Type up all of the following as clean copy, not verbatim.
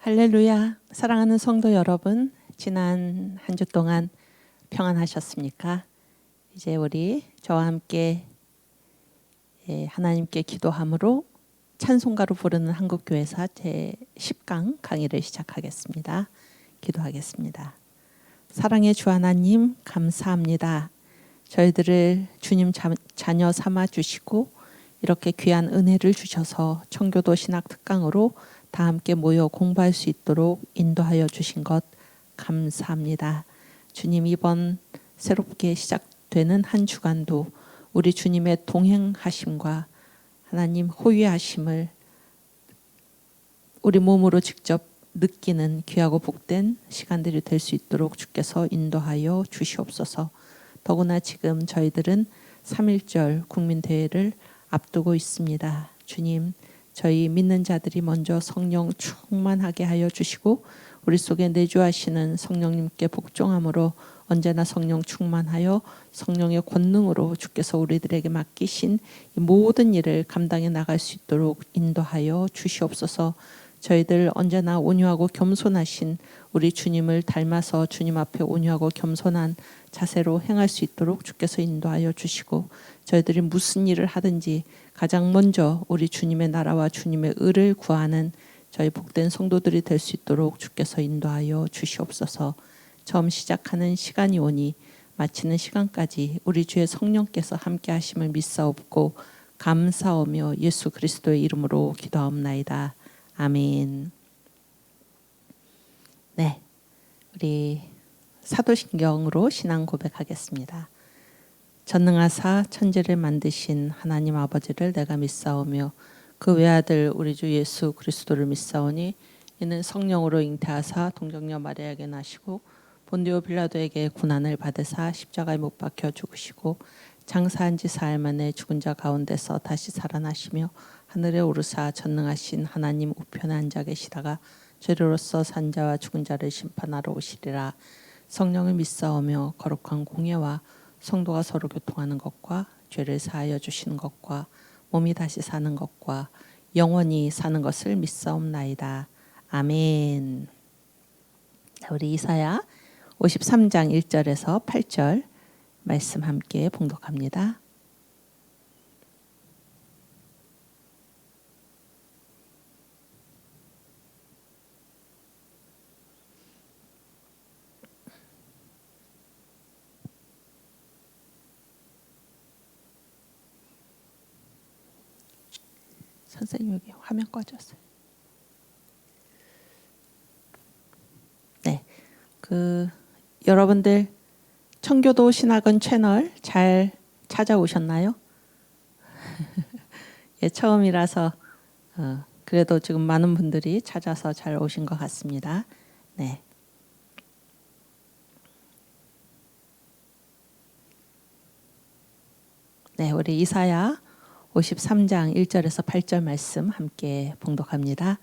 할렐루야. 사랑하는 성도 여러분, 지난 한 주 동안 평안하셨습니까? 이제 우리 저와 함께 하나님께 기도함으로 찬송가로 부르는 한국교회사 제10강 강의를 시작하겠습니다. 기도하겠습니다. 사랑의 주 하나님, 감사합니다. 저희들을 주님 자녀 삼아 주시고 이렇게 귀한 은혜를 주셔서 청교도 신학 특강으로 다 함께 모여 공부할 수 있도록 인도하여 주신 것 감사합니다. 주님, 이번 새롭게 시작되는 한 주간도 우리 주님의 동행하심과 하나님 호위하심을 우리 몸으로 직접 느끼는 귀하고 복된 시간들이 될 수 있도록 주께서 인도하여 주시옵소서. 더구나 지금 저희들은 3.1절 국민대회를 앞두고 있습니다. 주님, 저희 믿는 자들이 먼저 성령 충만하게 하여 주시고 우리 속에 내주하시는 성령님께 복종함으로 언제나 성령 충만하여 성령의 권능으로 주께서 우리들에게 맡기신 이 모든 일을 감당해 나갈 수 있도록 인도하여 주시옵소서. 저희들 언제나 온유하고 겸손하신 우리 주님을 닮아서 주님 앞에 온유하고 겸손한 자세로 행할 수 있도록 주께서 인도하여 주시고, 저희들이 무슨 일을 하든지 가장 먼저 우리 주님의 나라와 주님의 의를 구하는 저희 복된 성도들이 될 수 있도록 주께서 인도하여 주시옵소서. 처음 시작하는 시간이 오니 마치는 시간까지 우리 주의 성령께서 함께 하심을 믿사옵고 감사하며 예수 그리스도의 이름으로 기도하옵나이다. 아멘. 네, 우리 사도신경으로 신앙 고백하겠습니다. 전능하사 천지를 만드신 하나님 아버지를 내가 믿사오며 그 외아들 우리 주 예수 그리스도를 믿사오니 이는 성령으로 잉태하사 동정녀 마리아에게 나시고 본디오 빌라도에게 고난을 받으사 십자가에 못 박혀 죽으시고 장사한 지 사흘 만에 죽은 자 가운데서 다시 살아나시며 하늘에 오르사 전능하신 하나님 우편에 앉아 계시다가 죄로서 산 자와 죽은 자를 심판하러 오시리라. 성령을 믿사오며 거룩한 공예와 성도가 서로 교통하는 것과 죄를 사하여 주시는 것과 몸이 다시 사는 것과 영원히 사는 것을 믿사옵나이다. 아멘. 우리 이사야 53장 1절에서 8절 말씀 함께 봉독합니다. 선생님 여기 화면 꺼졌어요. 네, 여러분들 청교도 신학원 채널 잘 찾아오셨나요? 예, 처음이라서 그래도 지금 많은 분들이 찾아서 잘 오신 것 같습니다. 네. 네, 우리 이사야 53장 1절에서 8절 말씀 함께 봉독합니다.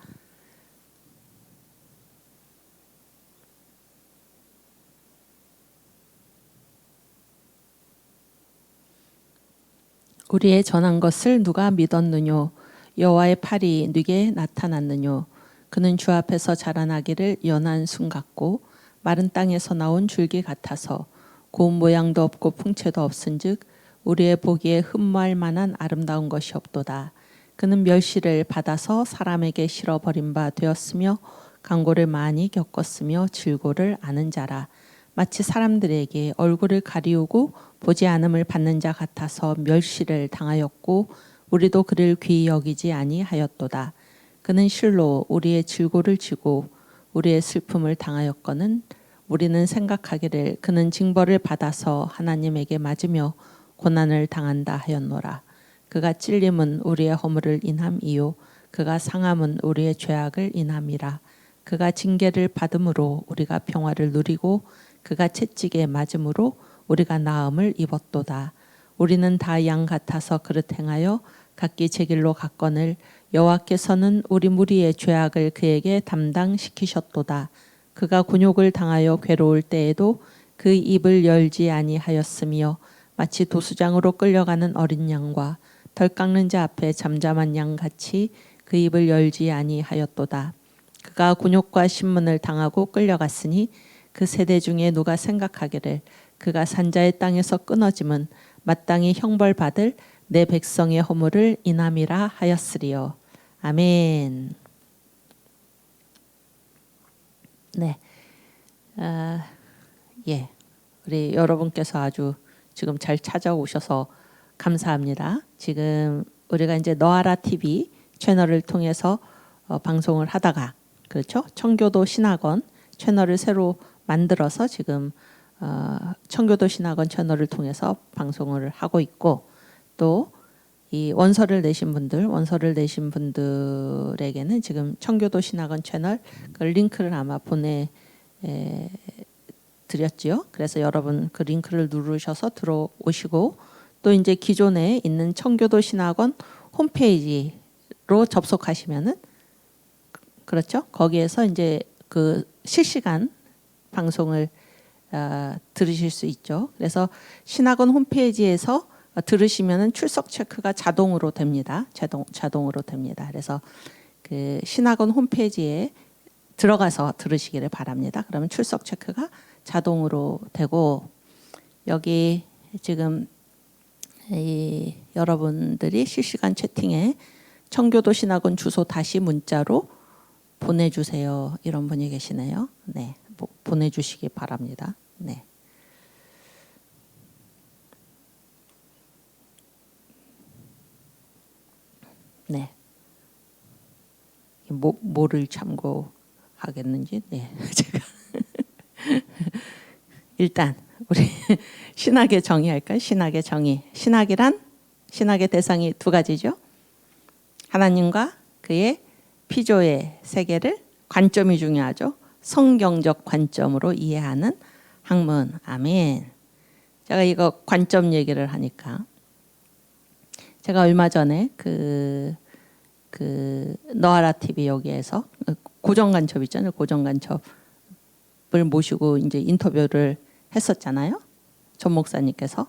우리의 전한 것을 누가 믿었느뇨? 여호와의 팔이 네게 나타났느뇨? 그는 주 앞에서 자라나기를 연한 순 같고 마른 땅에서 나온 줄기 같아서 고운 모양도 없고 풍채도 없은즉 우리의 보기에 흠모할 만한 아름다운 것이 없도다. 그는 멸시를 받아서 사람에게 실어버린 바 되었으며 강고를 많이 겪었으며 질고를 아는 자라. 마치 사람들에게 얼굴을 가리우고 보지 않음을 받는 자 같아서 멸시를 당하였고 우리도 그를 귀히 여기지 아니하였도다. 그는 실로 우리의 질고를 지고 우리의 슬픔을 당하였거늘 우리는 생각하기를 그는 징벌을 받아서 하나님에게 맞으며 고난을 당한다 하였노라. 그가 찔림은 우리의 허물을 인함이요 그가 상함은 우리의 죄악을 인함이라. 그가 징계를 받음으로 우리가 평화를 누리고 그가 채찍에 맞음으로 우리가 나음을 입었도다. 우리는 다 양 같아서 그릇 행하여 각기 제 길로 갔거늘 여호와께서는 우리 무리의 죄악을 그에게 담당시키셨도다. 그가 곤욕을 당하여 괴로울 때에도 그 입을 열지 아니하였으며 마치 도수장으로 끌려가는 어린 양과 덜 깎는 자 앞에 잠잠한 양같이 그 입을 열지 아니하였도다. 그가 곤욕과 신문을 당하고 끌려갔으니 그 세대 중에 누가 생각하기를 그가 산자의 땅에서 끊어짐은 마땅히 형벌받을 내 백성의 허물을 인함이라 하였으리요. 아멘. 네, 예, 우리 여러분께서 아주 지금 잘 찾아오셔서 감사합니다. 지금 우리가 이제 너아라 TV 채널을 통해서 방송을 하다가, 그렇죠? 청교도 신학원 채널을 새로 만들어서 지금 청교도 신학원 채널을 통해서 방송을 하고 있고, 또 이 원서를 내신 분들에게는 지금 청교도 신학원 채널 그 링크를 아마 드렸지요. 그래서 여러분 그 링크를 누르셔서 들어오시고, 또 이제 기존에 있는 청교도 신학원 홈페이지로 접속하시면은, 그렇죠? 거기에서 이제 그 실시간 방송을 들으실 수 있죠. 그래서 신학원 홈페이지에서 들으시면은 출석 체크가 자동으로 됩니다. 자동으로 됩니다. 그래서 그 신학원 홈페이지에 들어가서 들으시기를 바랍니다. 그러면 출석 체크가 자동으로 되고, 여기 지금 이 여러분들이 실시간 채팅에 청교도 신학원 주소 다시 문자로 보내주세요. 이런 분이 계시네요. 네, 보내주시기 바랍니다. 네. 네. 뭐를 참고하겠는지, 네, 제가 일단 우리 신학의 정의 할까요? 신학의 정의. 신학의 대상이 두 가지죠. 하나님과 그의 피조의 세계를, 관점이 중요하죠. 성경적 관점으로 이해하는 학문. 아멘. 제가 이거 관점 얘기를 하니까, 제가 얼마 전에 그 너아라 TV 여기에서 고정 간첩 있잖아요. 고정 간첩을 모시고 이제 인터뷰를 했었잖아요. 전 목사님께서.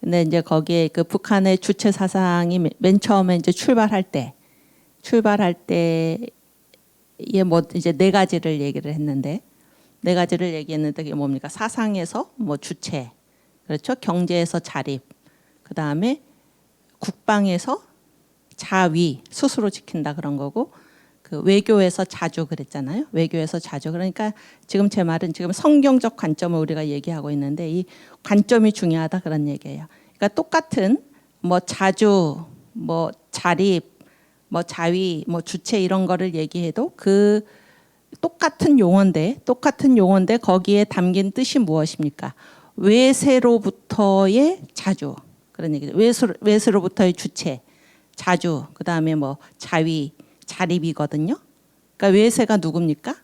근데 이제 거기에 그 북한의 주체 사상이 맨 처음에 이제 출발할 때에 뭐 이제 네 가지를 얘기를 했는데, 그게 뭡니까? 사상에서 뭐 주체, 그렇죠? 경제에서 자립, 그 다음에 국방에서 자위, 스스로 지킨다 그런 거고, 그 외교에서 자주 그랬잖아요. 외교에서 자주. 그러니까 지금 제 말은 지금 성경적 관점을 우리가 얘기하고 있는데, 이 관점이 중요하다 그런 얘기예요. 그러니까 똑같은 뭐 자주, 뭐 자립, 뭐 자위, 뭐 주체 이런 거를 얘기해도 그 똑같은 용어인데 거기에 담긴 뜻이 무엇입니까? 외세로부터의 자주, 그런 얘기죠. 외세로부터의 주체, 자주, 그 다음에 뭐 자위, 자립이거든요. 그러니까 외세가 누굽니까?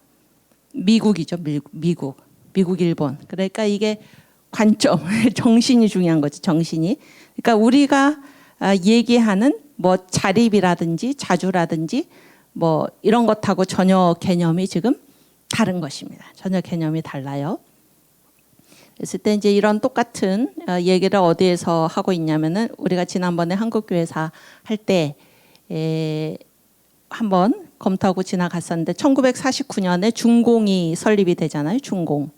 미국이죠. 미국, 일본. 그러니까 이게 관점, 정신이 중요한 거죠. 정신이. 그러니까 우리가 얘기하는 뭐 자립이라든지 자주라든지 뭐 이런 것하고 전혀 개념이 지금 다른 것입니다. 전혀 개념이 달라요. 그랬을 때 이제 이런 똑같은 얘기를 어디에서 하고 있냐면은, 우리가 지난번에 한국교회사 할 때 한번 검토하고 지나갔었는데, 1949년에 중공이 설립이 되잖아요. 중국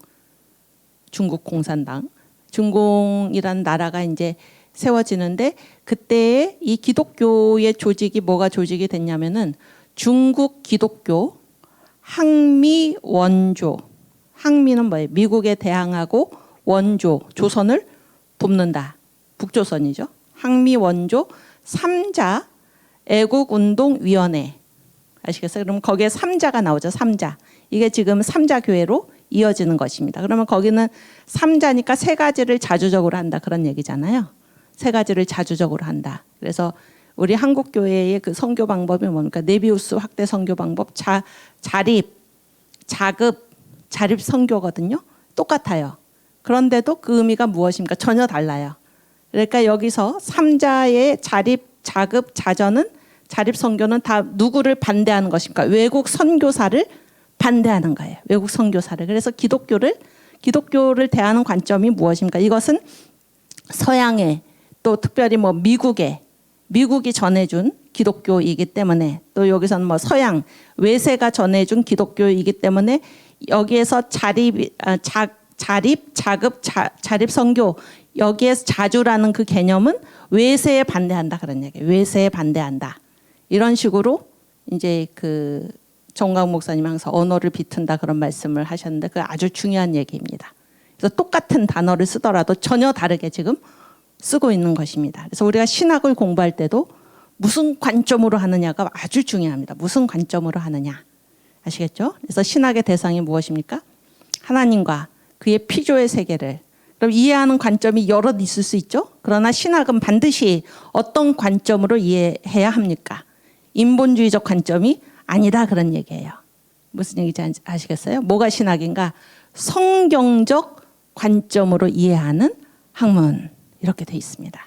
공산당. 중공이라는 나라가 이제 세워지는데, 그때의 이 기독교의 조직이 뭐가 조직이 됐냐면은 중국 기독교 항미 원조. 항미는 뭐예요? 미국에 대항하고 원조, 조선을 돕는다. 북조선이죠. 항미 원조 3자 애국운동위원회. 아시겠어요? 그럼 거기에 3자가 나오죠. 3자. 이게 지금 3자 교회로 이어지는 것입니다. 그러면 거기는 3자니까 세 가지를 자주적으로 한다. 그런 얘기잖아요. 세 가지를 자주적으로 한다. 그래서 우리 한국교회의 그 선교 방법이 뭡니까? 네비우스 확대 선교 방법, 자립, 자급, 자립 선교거든요. 똑같아요. 그런데도 그 의미가 무엇입니까? 전혀 달라요. 그러니까 여기서 3자의 자립, 자급, 자전은, 자립 선교는 다 누구를 반대하는 것입니까? 외국 선교사를 반대하는 거예요. 외국 선교사를. 그래서 기독교를 대하는 관점이 무엇입니까? 이것은 서양의, 또 특별히 뭐 미국의 미국이 전해준 기독교이기 때문에, 또 여기서는 뭐 서양 외세가 전해준 기독교이기 때문에 여기에서 자립 선교, 여기에서 자주라는 그 개념은 외세에 반대한다 그런 얘기예요. 외세에 반대한다. 이런 식으로 이제 그 정광 목사님 항상 언어를 비튼다 그런 말씀을 하셨는데 그 아주 중요한 얘기입니다. 그래서 똑같은 단어를 쓰더라도 전혀 다르게 지금 쓰고 있는 것입니다. 그래서 우리가 신학을 공부할 때도 무슨 관점으로 하느냐가 아주 중요합니다. 무슨 관점으로 하느냐. 아시겠죠? 그래서 신학의 대상이 무엇입니까? 하나님과 그의 피조의 세계를. 그럼 이해하는 관점이 여럿 있을 수 있죠? 그러나 신학은 반드시 어떤 관점으로 이해해야 합니까? 인본주의적 관점이 아니다 그런 얘기예요. 무슨 얘기인지 아시겠어요? 뭐가 신학인가? 성경적 관점으로 이해하는 학문. 이렇게 돼 있습니다.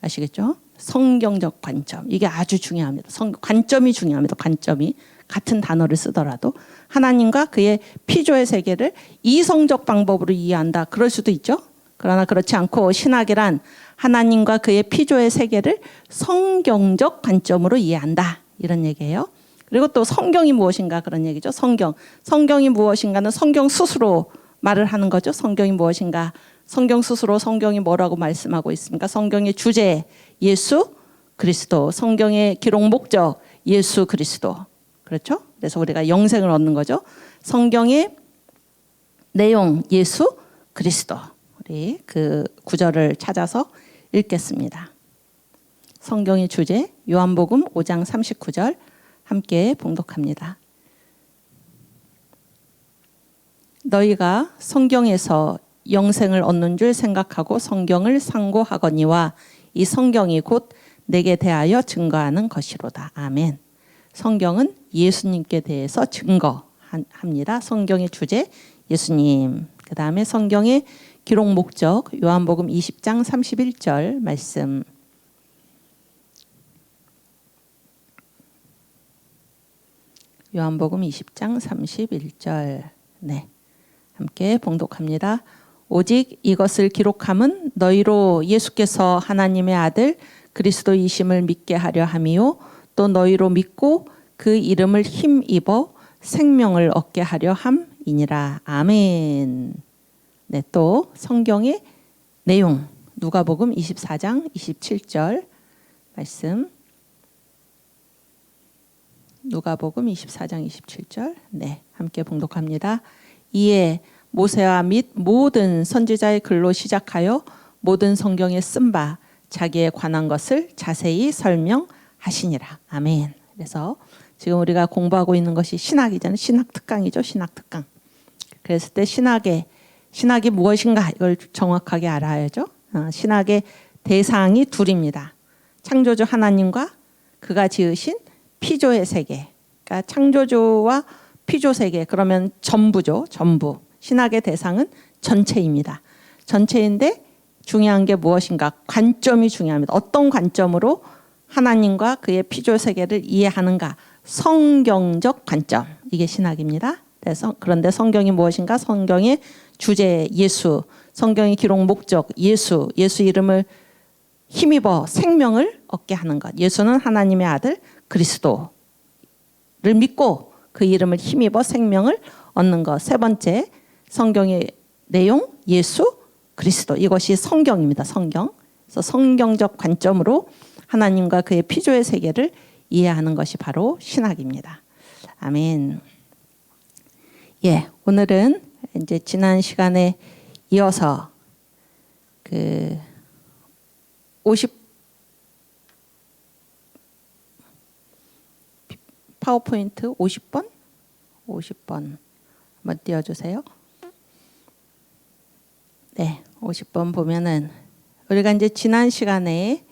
아시겠죠? 성경적 관점. 이게 아주 중요합니다. 관점이 중요합니다. 관점이. 같은 단어를 쓰더라도 하나님과 그의 피조의 세계를 이성적 방법으로 이해한다. 그럴 수도 있죠. 그러나 그렇지 않고 신학이란 하나님과 그의 피조의 세계를 성경적 관점으로 이해한다. 이런 얘기예요. 그리고 또 성경이 무엇인가 그런 얘기죠. 성경이 무엇인가는 성경 스스로 말을 하는 거죠. 성경이 무엇인가. 성경 스스로 성경이 뭐라고 말씀하고 있습니까? 성경의 주제 예수 그리스도, 성경의 기록 목적 예수 그리스도. 그렇죠? 그래서 우리가 영생을 얻는 거죠. 성경의 내용 예수 그리스도. 우리 그 구절을 찾아서 읽겠습니다. 성경의 주제 요한복음 5장 39절 함께 봉독합니다. 너희가 성경에서 영생을 얻는 줄 생각하고 성경을 상고하거니와 이 성경이 곧 내게 대하여 증거하는 것이로다. 아멘. 성경은 예수님께 대해서 증거합니다. 성경의 주제 예수님. 그 다음에 성경의 기록 목적 요한복음 20장 31절 말씀. 요한복음 20장 31절. 네, 함께 봉독합니다. 오직 이것을 기록함은 너희로 예수께서 하나님의 아들 그리스도이심을 믿게 하려 함이요 또 너희로 믿고 그 이름을 힘입어 생명을 얻게 하려 함이니라. 아멘. 네, 또 성경의 내용 누가복음 24장 27절 말씀. 누가복음 24장 27절. 네, 함께 봉독합니다. 이에 모세와 및 모든 선지자의 글로 시작하여 모든 성경에 쓴 바 자기에 관한 것을 자세히 설명하시니라. 아멘. 그래서 지금 우리가 공부하고 있는 것이 신학이잖아요. 신학 특강이죠. 신학 특강. 그랬을 때 신학이 무엇인가 이걸 정확하게 알아야죠. 신학의 대상이 둘입니다. 창조주 하나님과 그가 지으신 피조의 세계. 그러니까 창조주와 피조 세계 그러면 전부죠. 전부. 신학의 대상은 전체입니다. 전체인데 중요한 게 무엇인가? 관점이 중요합니다. 어떤 관점으로 하나님과 그의 피조 세계를 이해하는가? 성경적 관점. 이게 신학입니다. 그런데 성경이 무엇인가? 성경의 주제 예수, 성경의 기록 목적 예수, 예수 이름을 힘입어 생명을 얻게 하는 것. 예수는 하나님의 아들 그리스도를 믿고 그 이름을 힘입어 생명을 얻는 것. 세 번째, 성경의 내용 예수 그리스도. 이것이 성경입니다. 성경. 그래서 성경적 관점으로 하나님과 그의 피조의 세계를 이해하는 것이 바로 신학입니다. 아멘. 예, 오늘은 이제 지난 시간에 이어서 그 50 파워포인트 50번 한번 띄워주세요. 네, 50번 보면은 우리가 이제 지난 시간에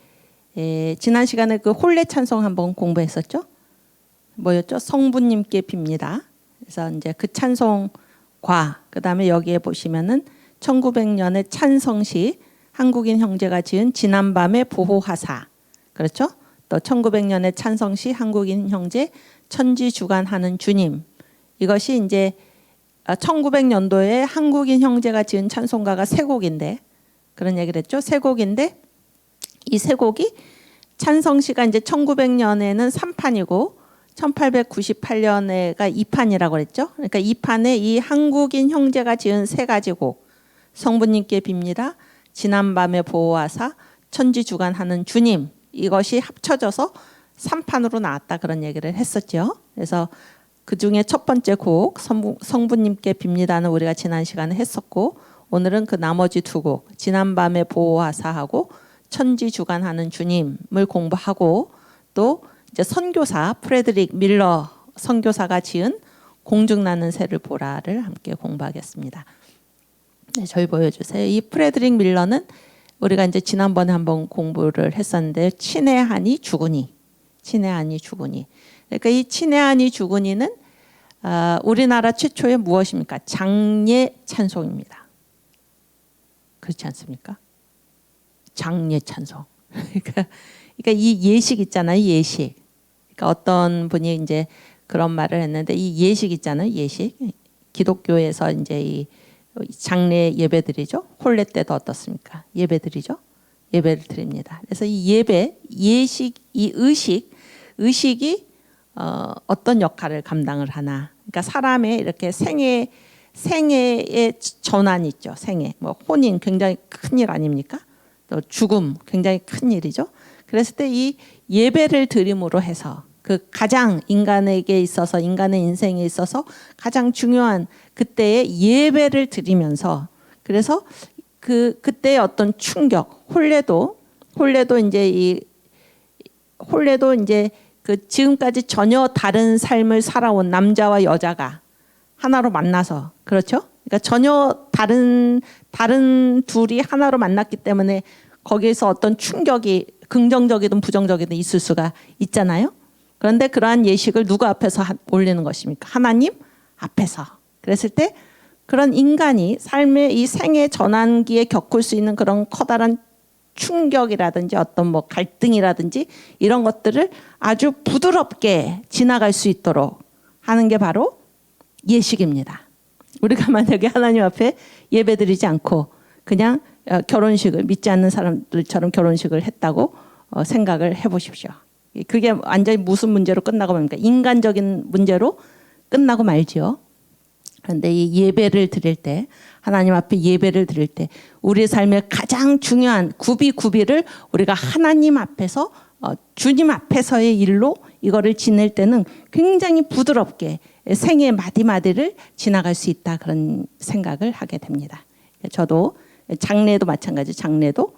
그 혼례 찬송 한번 공부했었죠. 뭐였죠? 성부님께 빕니다. 그래서 이제 그 찬송과 그 다음에 여기에 보시면은 1900년에 찬성시 한국인 형제가 지은 지난밤의 보호하사. 그렇죠? 또 1900년에 찬성시 한국인 형제 천지주간하는 주님. 이것이 이제 1900년도에 한국인 형제가 지은 찬송가가 세 곡인데 그런 얘기를 했죠. 세 곡인데 이 세 곡이 찬성시가 이제 1900년에는 3판이고 1898년에가 2판이라고 그랬죠. 그러니까 2판에 이 한국인 형제가 지은 세 가지 곡, 성부님께 빕니다, 지난밤에 보호하사, 천지주관하는 주님, 이것이 합쳐져서 3판으로 나왔다, 그런 얘기를 했었죠. 그래서 그중에 첫 번째 곡 성부님께 빕니다는 우리가 지난 시간에 했었고, 오늘은 그 나머지 두 곡, 지난밤에 보호하사하고 천지주관하는 주님을 공부하고, 또 이제 선교사 프레드릭 밀러 선교사가 지은 공중나는 새를 보라를 함께 공부하겠습니다. 네, 저희 보여주세요. 이 프레드릭 밀러는 우리가 이제 지난번에 한번 공부를 했었는데, 친애하니 주구니, 친애하니 주구니. 그러니까 이 친애하니 주구니는 우리나라 최초의 무엇입니까? 장례 찬송입니다. 그렇지 않습니까? 장례 찬송. 그러니까 이 예식 있잖아요, 예식. 그러니까 어떤 분이 이제 그런 말을 했는데, 이 예식 있잖아요, 예식. 기독교에서 이제 이 장례 예배드리죠. 혼례 때도 어떻습니까? 예배드리죠. 예배를 드립니다. 그래서 이 예배, 예식, 이 의식이 어떤 역할을 감당을 하나. 그러니까 사람의 이렇게 생애의 전환이 있죠. 생애, 뭐 혼인 굉장히 큰 일 아닙니까? 또 죽음 굉장히 큰 일이죠. 그랬을 때 이 예배를 드림으로 해서 그 가장 인간에게 있어서, 인간의 인생에 있어서 가장 중요한 그때의 예배를 드리면서, 그래서 그때의 어떤 충격, 혼례도 이제 그 지금까지 전혀 다른 삶을 살아온 남자와 여자가 하나로 만나서, 그렇죠? 그러니까 전혀 다른 둘이 하나로 만났기 때문에 거기에서 어떤 충격이 긍정적이든 부정적이든 있을 수가 있잖아요. 그런데 그러한 예식을 누구 앞에서 올리는 것입니까? 하나님 앞에서. 그랬을 때 그런 인간이 삶의 이 생애 전환기에 겪을 수 있는 그런 커다란 충격이라든지 어떤 뭐 갈등이라든지 이런 것들을 아주 부드럽게 지나갈 수 있도록 하는 게 바로 예식입니다. 우리가 만약에 하나님 앞에 예배드리지 않고 그냥 결혼식을, 믿지 않는 사람들처럼 결혼식을 했다고 생각을 해보십시오. 그게 완전히 무슨 문제로 끝나고 맙니까? 인간적인 문제로 끝나고 말지요. 그런데 이 예배를 드릴 때, 하나님 앞에 예배를 드릴 때 우리 삶의 가장 중요한 구비를 우리가 하나님 앞에서, 주님 앞에서의 일로 이거를 지낼 때는 굉장히 부드럽게 생의 마디마디를 지나갈 수 있다, 그런 생각을 하게 됩니다. 저도 장례도 마찬가지, 장례도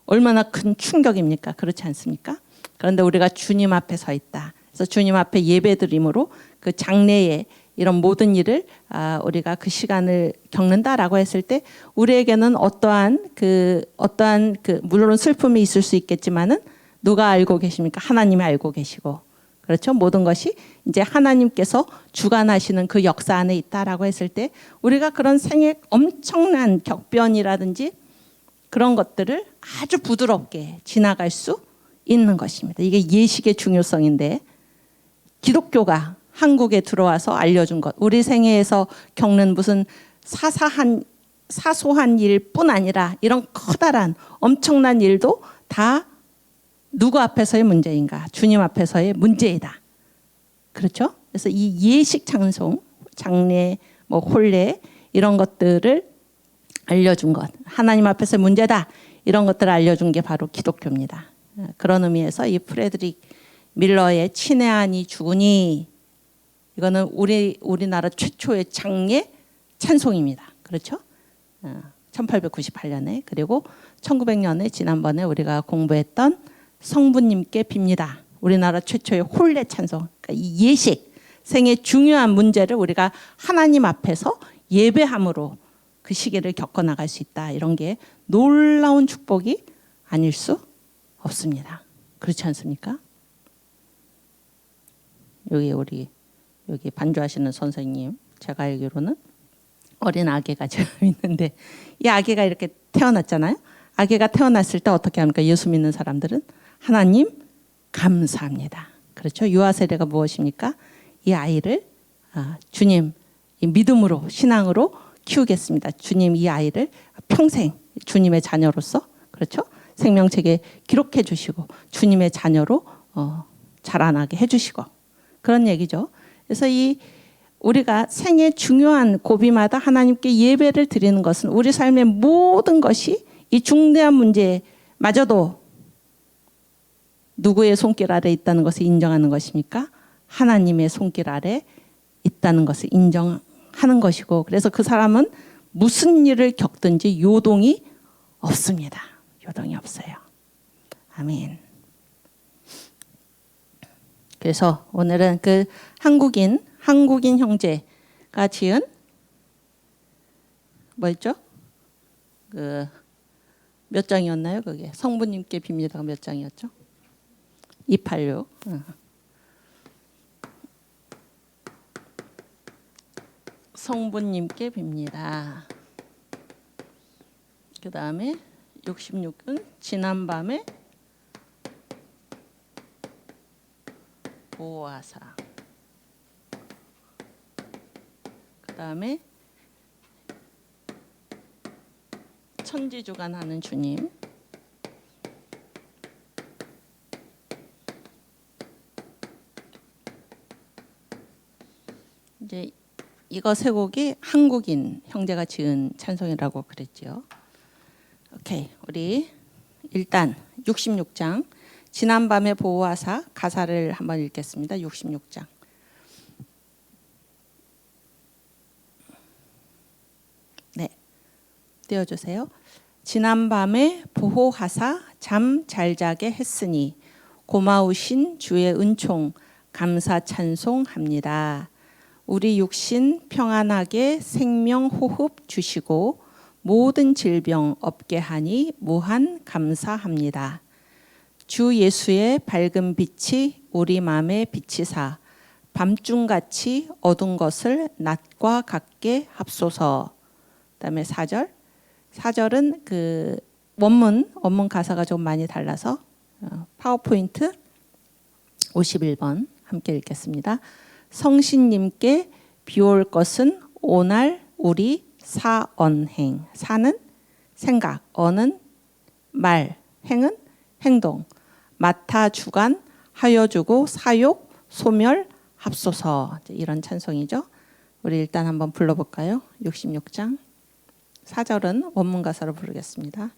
얼마나 큰 충격입니까? 그렇지 않습니까? 그런데 우리가 주님 앞에 서 있다. 그래서 주님 앞에 예배드림으로 그 장례에 이런 모든 일을 우리가 그 시간을 겪는다라고 했을 때 우리에게는 어떠한 물론 슬픔이 있을 수 있겠지만은 누가 알고 계십니까? 하나님이 알고 계시고, 그렇죠? 모든 것이 이제 하나님께서 주관하시는 그 역사 안에 있다라고 했을 때 우리가 그런 생의 엄청난 격변이라든지 그런 것들을 아주 부드럽게 지나갈 수 있는 것입니다. 이게 예식의 중요성인데, 기독교가 한국에 들어와서 알려준 것, 우리 생애에서 겪는 무슨 사소한 일뿐 아니라 이런 커다란 엄청난 일도 다 누구 앞에서의 문제인가? 주님 앞에서의 문제이다. 그렇죠? 그래서 이 예식 찬송, 장례, 뭐 혼례 이런 것들을 알려준 것, 하나님 앞에서의 문제다, 이런 것들을 알려준 게 바로 기독교입니다. 그런 의미에서 이 프레드릭 밀러의 친애하니 주구니, 이거는 우리나라 최초의 장례 찬송입니다. 그렇죠? 1898년에, 그리고 1900년에 지난번에 우리가 공부했던 성부님께 빕니다, 우리나라 최초의 혼례 찬송. 그러니까 이 예식, 생의 중요한 문제를 우리가 하나님 앞에서 예배함으로 그 시기를 겪어나갈 수 있다, 이런 게 놀라운 축복이 아닐 수 없습니다. 그렇지 않습니까? 여기 반주하시는 선생님, 제가 알기로는 어린 아기가 지금 있는데, 이 아기가 이렇게 태어났잖아요. 아기가 태어났을 때 어떻게 합니까? 예수 믿는 사람들은 하나님 감사합니다. 그렇죠? 유아 세례가 무엇입니까? 이 아이를 주님, 이 믿음으로, 신앙으로 키우겠습니다. 주님, 이 아이를 평생 주님의 자녀로서, 그렇죠? 생명책에 기록해 주시고 주님의 자녀로 자라나게 해주시고 그런 얘기죠. 그래서 우리가 생애 중요한 고비마다 하나님께 예배를 드리는 것은 우리 삶의 모든 것이 이 중대한 문제마저도 누구의 손길 아래 있다는 것을 인정하는 것입니까? 하나님의 손길 아래 있다는 것을 인정하는 것이고, 그래서 그 사람은 무슨 일을 겪든지 요동이 없습니다. 요동이 없어요. 아멘. 그래서 오늘은 그 한국인 형제가 지은 뭐였죠? 그 몇 장이었나요? 그게 성부님께 빕니다가 몇 장이었죠? 286. 성부님께 빕니다. 그 다음에 66은 지난밤에 보호하사. 그 다음에 천지주간하는 주님. 이제 이거 세 곡이 한국인 형제가 지은 찬송이라고 그랬죠. 오케이, 우리 일단 66장 지난밤에 보호하사 가사를 한번 읽겠습니다. 66장. 네, 띄워주세요. 지난밤에 보호하사 잠 잘 자게 했으니 고마우신 주의 은총 감사 찬송합니다. 우리 육신 평안하게 생명 호흡 주시고 모든 질병 없게 하니 무한 감사합니다. 주 예수의 밝은 빛이 우리 마음에 비치사 밤중같이 어두운 것을 낮과 같게 합소서. 그다음에 4절. 4절은 그 원문 가사가 좀 많이 달라서 파워포인트 51번 함께 읽겠습니다. 성신님께 비올 것은 오날 우리 사언행. 사는 생각, 언은 말, 행은 행동. 맡아 주간 하여 주고 사욕 소멸 합소서. 이런 찬송이죠. 우리 일단 한번 불러볼까요? 66장 4절은 원문 가사로 부르겠습니다.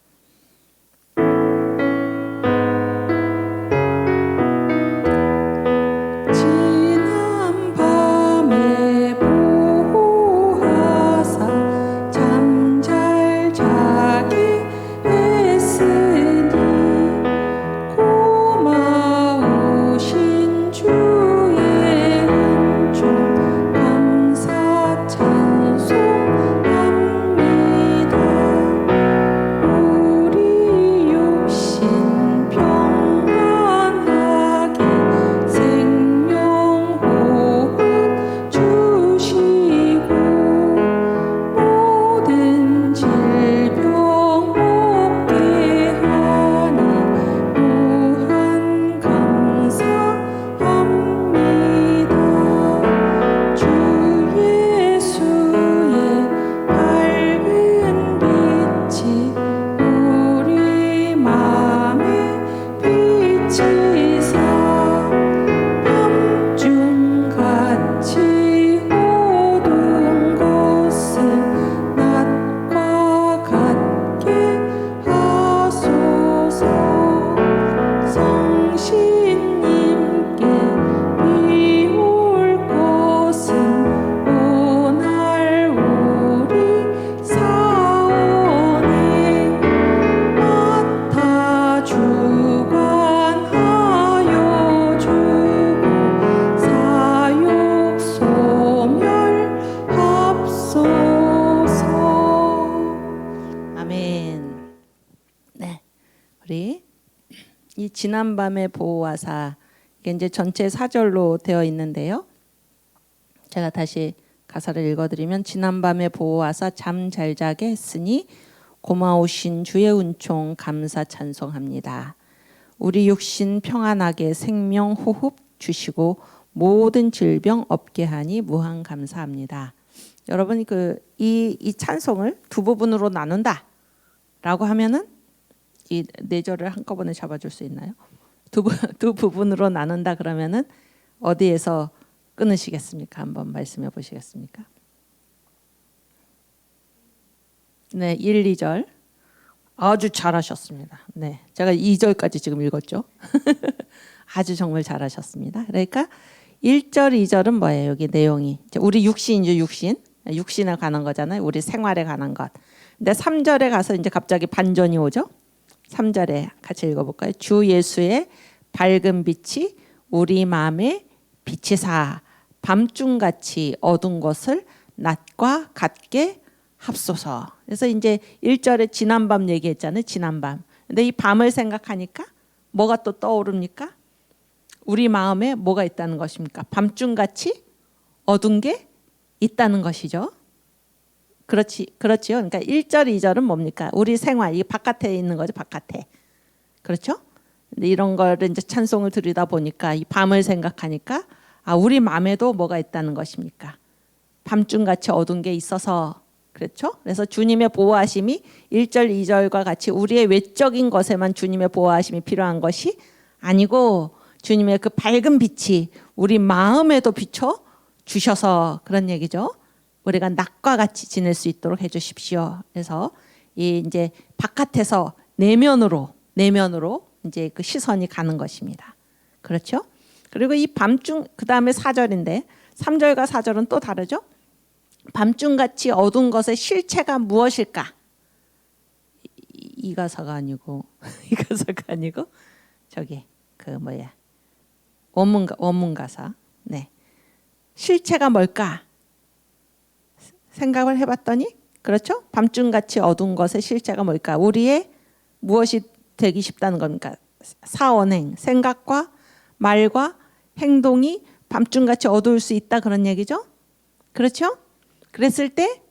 이 지난밤에 보호하사, 이게 이제 전체 4절로 되어 있는데요. 제가 다시 가사를 읽어드리면 지난밤에 보호하사 잠 잘 자게 했으니 고마우신 주의 은총 감사 찬송합니다. 우리 육신 평안하게 생명 호흡 주시고 모든 질병 없게 하니 무한 감사합니다. 여러분 이 찬송을 두 부분으로 나눈다라고 하면은 이 네 절을 한꺼번에 잡아줄 수 있나요? 두 부분으로 나눈다 그러면은 어디에서 끊으시겠습니까? 한번 말씀해 보시겠습니까? 네, 1, 2절. 아주 잘하셨습니다. 네, 제가 2절까지 지금 읽었죠. 아주 정말 잘하셨습니다. 그러니까 1절, 2절은 뭐예요? 여기 내용이 우리 육신이죠, 육신에 관한 거잖아요. 우리 생활에 관한 것. 근데 3절에 가서 이제 갑자기 반전이 오죠. 3절에 같이 읽어볼까요? 주 예수의 밝은 빛이 우리 마음에 빛이사 밤중같이 어두운 것을 낮과 같게 합소서. 그래서 이제 1절에 지난밤 얘기했잖아요. 지난밤. 근데 이 밤을 생각하니까 뭐가 또 떠오릅니까? 우리 마음에 뭐가 있다는 것입니까? 밤중같이 어두운 게 있다는 것이죠. 그렇지요. 그러니까 1절, 2절은 뭡니까? 우리 생활, 이 바깥에 있는 거죠. 바깥에. 그렇죠? 근데 이런 거를 이제 찬송을 들으다 보니까 이 밤을 생각하니까 우리 마음에도 뭐가 있다는 것입니까? 밤중같이 어두운 게 있어서 그렇죠? 그래서 주님의 보호하심이 1절, 2절과 같이 우리의 외적인 것에만 주님의 보호하심이 필요한 것이 아니고 주님의 그 밝은 빛이 우리 마음에도 비춰 주셔서 그런 얘기죠. 우리가 낮과 같이 지낼 수 있도록 해주십시오. 그래서 이 이제 바깥에서 내면으로 이제 그 시선이 가는 것입니다. 그렇죠? 그리고 이 밤중 그 다음에 4절인데 3절과 4절은 또 다르죠. 밤중같이 어두운 것의 실체가 무엇일까? 이 가사가 아니고 이 가사가 아니고 저기 그 뭐야 원문 가사. 네. 실체가 뭘까? 생각을 해봤더니 그렇죠? 밤중같이 어두운 것의 실체가 뭘까? 우리의 무엇이 되기 쉽다는 겁니까? 사원행, 생각과 말과 행동이 밤중같이 어두울 수 있다 그런 얘기죠? 그렇죠? 그랬을 때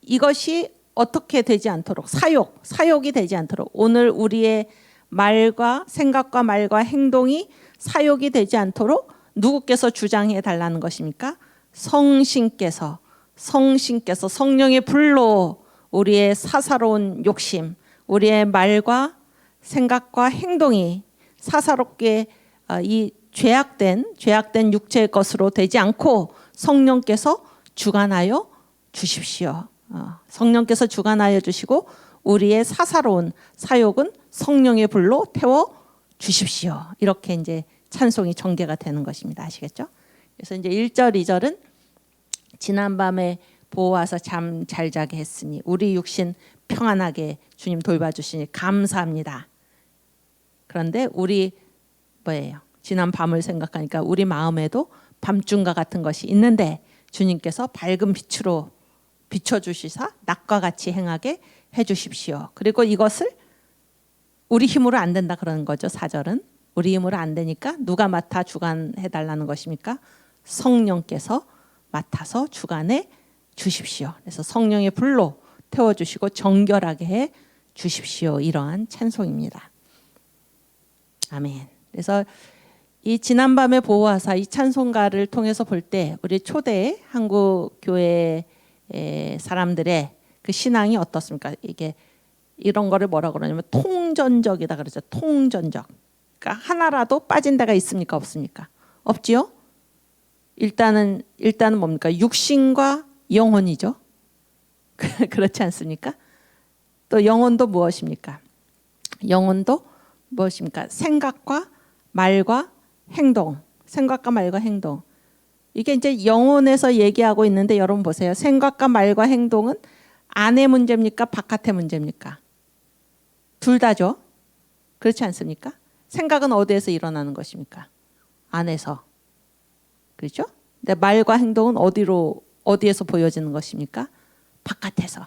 이것이 어떻게 되지 않도록 사욕이 되지 않도록 오늘 우리의 말과 생각과 말과 행동이 사욕이 되지 않도록 누구께서 주장해 달라는 것입니까? 성신께서 성령의 불로 우리의 사사로운 욕심, 우리의 말과 생각과 행동이 사사롭게 이 죄악된 육체의 것으로 되지 않고 성령께서 주관하여 주십시오. 성령께서 주관하여 주시고 우리의 사사로운 사욕은 성령의 불로 태워 주십시오. 이렇게 이제 찬송이 전개가 되는 것입니다. 아시겠죠? 그래서 이제 1절, 2절은 지난밤에 보호하사 잠 잘 자게 했으니 우리 육신 평안하게 주님 돌봐주시니 감사합니다. 그런데 우리 뭐예요? 지난 밤을 생각하니까 우리 마음에도 밤중과 같은 것이 있는데 주님께서 밝은 빛으로 비춰주시사 낮과 같이 행하게 해주십시오. 그리고 이것을 우리 힘으로 안 된다 그러는 거죠. 4절은 우리 힘으로 안 되니까 누가 맡아 주관해 달라는 것입니까? 성령께서 맡아서 주관해 주십시오. 그래서 성령의 불로 태워주시고 정결하게 해 주십시오. 이러한 찬송입니다. 아멘. 그래서 이 지난밤에 보호하사 이 찬송가를 통해서 볼 때 우리 초대 한국 교회 사람들의 그 신앙이 어떻습니까? 이게 이런 거를 뭐라고 그러냐면 통전적이다 그러죠. 통전적. 그러니까 하나라도 빠진 데가 있습니까? 없습니까? 없지요? 일단은 뭡니까? 육신과 영혼이죠. 그렇지 않습니까? 또 영혼도 무엇입니까? 영혼도 무엇입니까? 생각과 말과 행동. 생각과 말과 행동. 이게 이제 영혼에서 얘기하고 있는데 여러분 보세요. 생각과 말과 행동은 안의 문제입니까? 바깥의 문제입니까? 둘 다죠. 그렇지 않습니까? 생각은 어디에서 일어나는 것입니까? 안에서. 그렇죠? 근데 말과 행동은 어디에서 보여지는 것입니까? 바깥에서.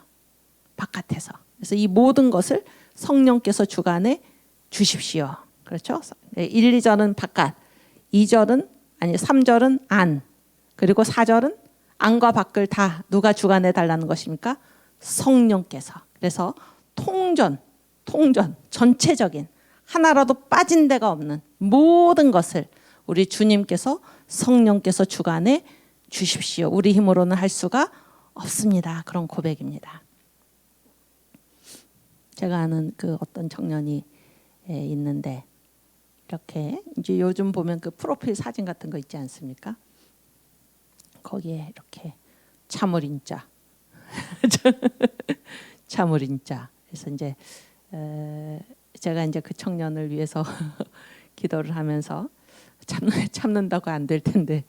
그래서 이 모든 것을 성령께서 주관해 주십시오. 그렇죠? 1, 2절은 바깥, 3절은 안, 그리고 4절은 안과 밖을 다 누가 주관해 달라는 것입니까? 성령께서. 그래서 통전, 전체적인 하나라도 빠진 데가 없는 모든 것을 우리 주님께서 성령께서 주관해 주십시오. 우리 힘으로는 할 수가 없습니다. 그런 고백입니다. 제가 아는 그 어떤 청년이 있는데 이렇게 이제 요즘 보면 그 프로필 사진 같은 거 있지 않습니까? 거기에 이렇게 참을인자, 참을인자. 그래서 이제 제가 이제 그 청년을 위해서 기도를 하면서 참는다고 안 될 텐데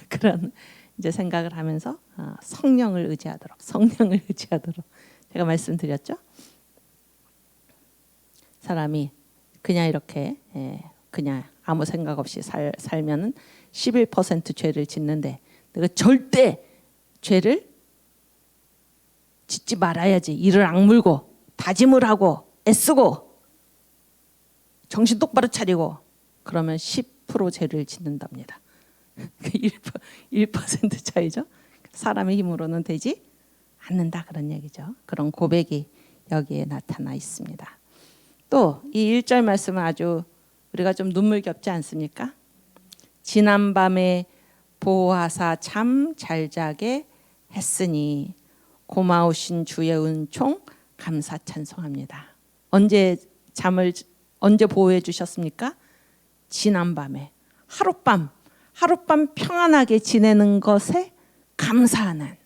그런 이제 생각을 하면서 성령을 의지하도록 제가 말씀드렸죠. 사람이 그냥 이렇게 그냥 아무 생각 없이 살면은 11% 죄를 짓는데 내가 절대 죄를 짓지 말아야지. 이를 악물고 다짐을 하고 애쓰고 정신 똑바로 차리고 그러면 10% 죄를 짓는답니다. 1% 차이죠. 사람의 힘으로는 되지 않는다 그런 얘기죠. 그런 고백이 여기에 나타나 있습니다. 또 이 1절 말씀은 아주 우리가 좀 눈물겹지 않습니까? 지난밤에 보호하사 잠 잘 자게 했으니 고마우신 주의 은총 감사 찬송합니다. 언제 보호해 주셨습니까? 지난밤에 하룻밤 평안하게 지내는 것에 감사하는,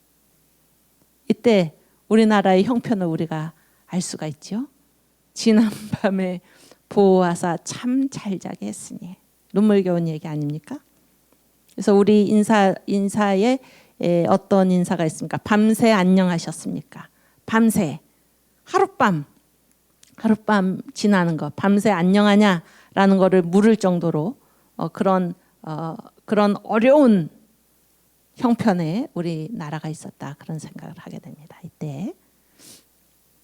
이때 우리나라의 형편을 우리가 알 수가 있죠. 지난밤에 보호하사 잠 잘 자게 했으니, 눈물겨운 얘기 아닙니까? 그래서 우리 인사에 어떤 인사가 있습니까? 밤새 안녕하셨습니까? 밤새 하룻밤 지나는 것, 밤새 안녕하냐라는 것을 물을 정도로 그런 어려운 형편에 우리나라가 있었다 그런 생각을 하게 됩니다. 이때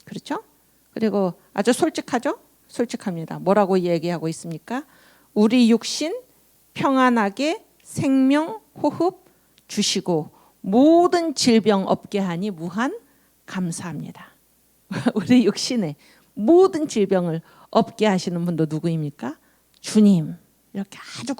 그렇죠? 그리고 아주 솔직하죠? 솔직합니다. 뭐라고 얘기하고 있습니까? 우리 육신 평안하게 생명 호흡 주시고 모든 질병 없게 하니 무한 감사합니다. 우리 육신에 모든 질병을 없게 하시는 분도 누구입니까? 주님. 이렇게 아주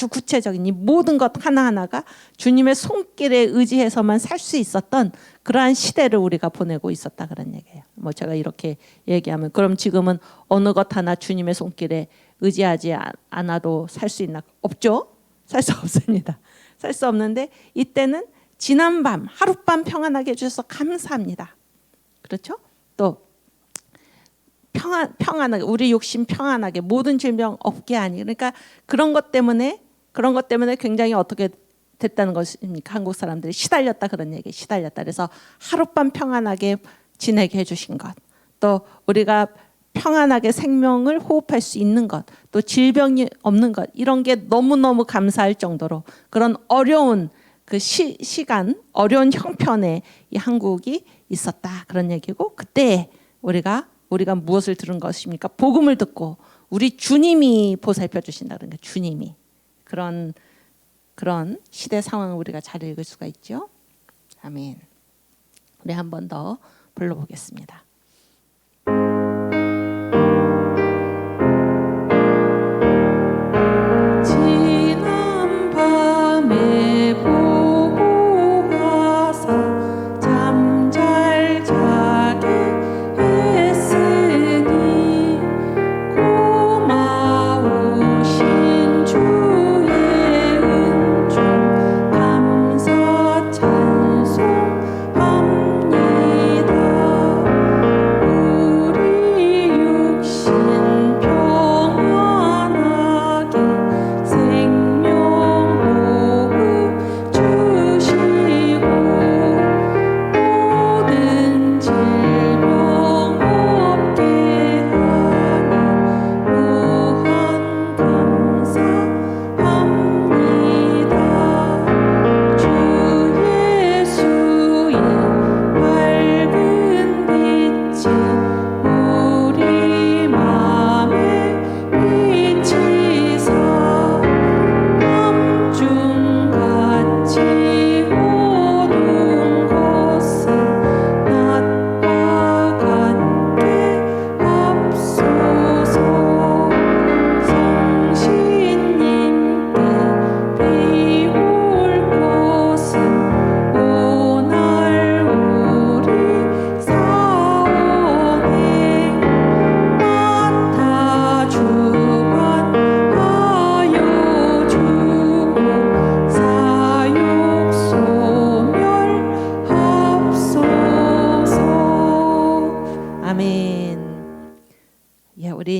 구체적인 이 모든 것 하나하나가 주님의 손길에 의지해서만 살 수 있었던 그러한 시대를 우리가 보내고 있었다 그런 얘기예요. 뭐 제가 이렇게 얘기하면 그럼 지금은 어느 것 하나 주님의 손길에 의지하지 않아도 살 수 있나? 없죠. 살 수 없습니다. 살 수 없는데 이때는 지난 밤 하룻밤 평안하게 해주셔서 감사합니다. 그렇죠? 또 평안하게 우리 욕심 평안하게 모든 질병 없게 하니, 그러니까 그런 것 때문에 굉장히 어떻게 됐다는 것입니까? 한국 사람들이 시달렸다 그런 얘기, 시달렸다. 그래서 하룻밤 평안하게 지내게 해주신 것, 또 우리가 평안하게 생명을 호흡할 수 있는 것, 또 질병이 없는 것, 이런 게 너무너무 감사할 정도로 그런 어려운 그 시간, 어려운 형편에 이 한국이 있었다 그런 얘기고, 그때 우리가 무엇을 들은 것입니까? 복음을 듣고 우리 주님이 보살펴 주신다 그런 게, 주님이 그런 시대 상황을 우리가 잘 읽을 수가 있죠. 아멘. 우리 한 번 더 불러보겠습니다. 지난 밤에 보호하사 잠 잘 자게 했으니 고마우신 주의 은총 감사 찬송합니다.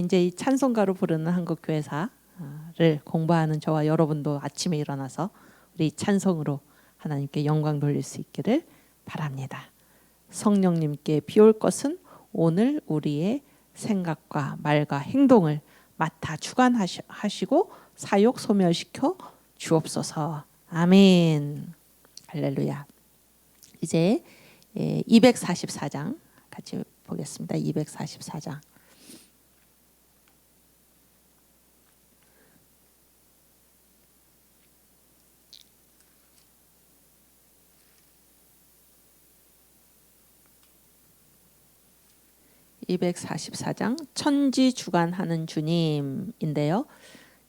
이제 이 찬송가로 부르는 한국교회사를 공부하는 저와 여러분도 아침에 일어나서 우리 찬송으로 하나님께 영광 돌릴 수 있기를 바랍니다. 성령님께 비올 것은 오늘 우리의 생각과 말과 행동을 맡아 주관하시고 사욕 소멸시켜 주옵소서. 아멘. 할렐루야. 이제 244장 같이 보겠습니다. 244장. 천지주관하는 주님인데요.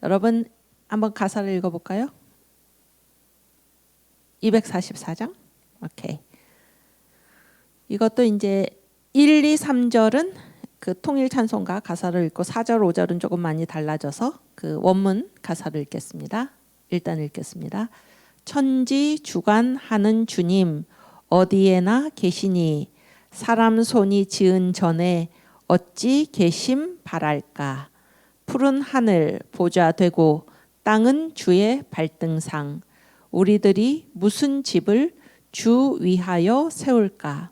여러분 한번 가사를 읽어볼까요? 244장. 오케이. 이것도 이제 1, 2, 3절은 그 통일 찬송가 가사를 읽고 4절, 5절은 조금 많이 달라져서 그 원문 가사를 읽겠습니다. 일단 읽겠습니다. 천지주관하는 주님 어디에나 계시니 사람 손이 지은 전에 어찌 계심 바랄까. 푸른 하늘 보좌 되고 땅은 주의 발등상. 우리들이 무슨 집을 주 위하여 세울까.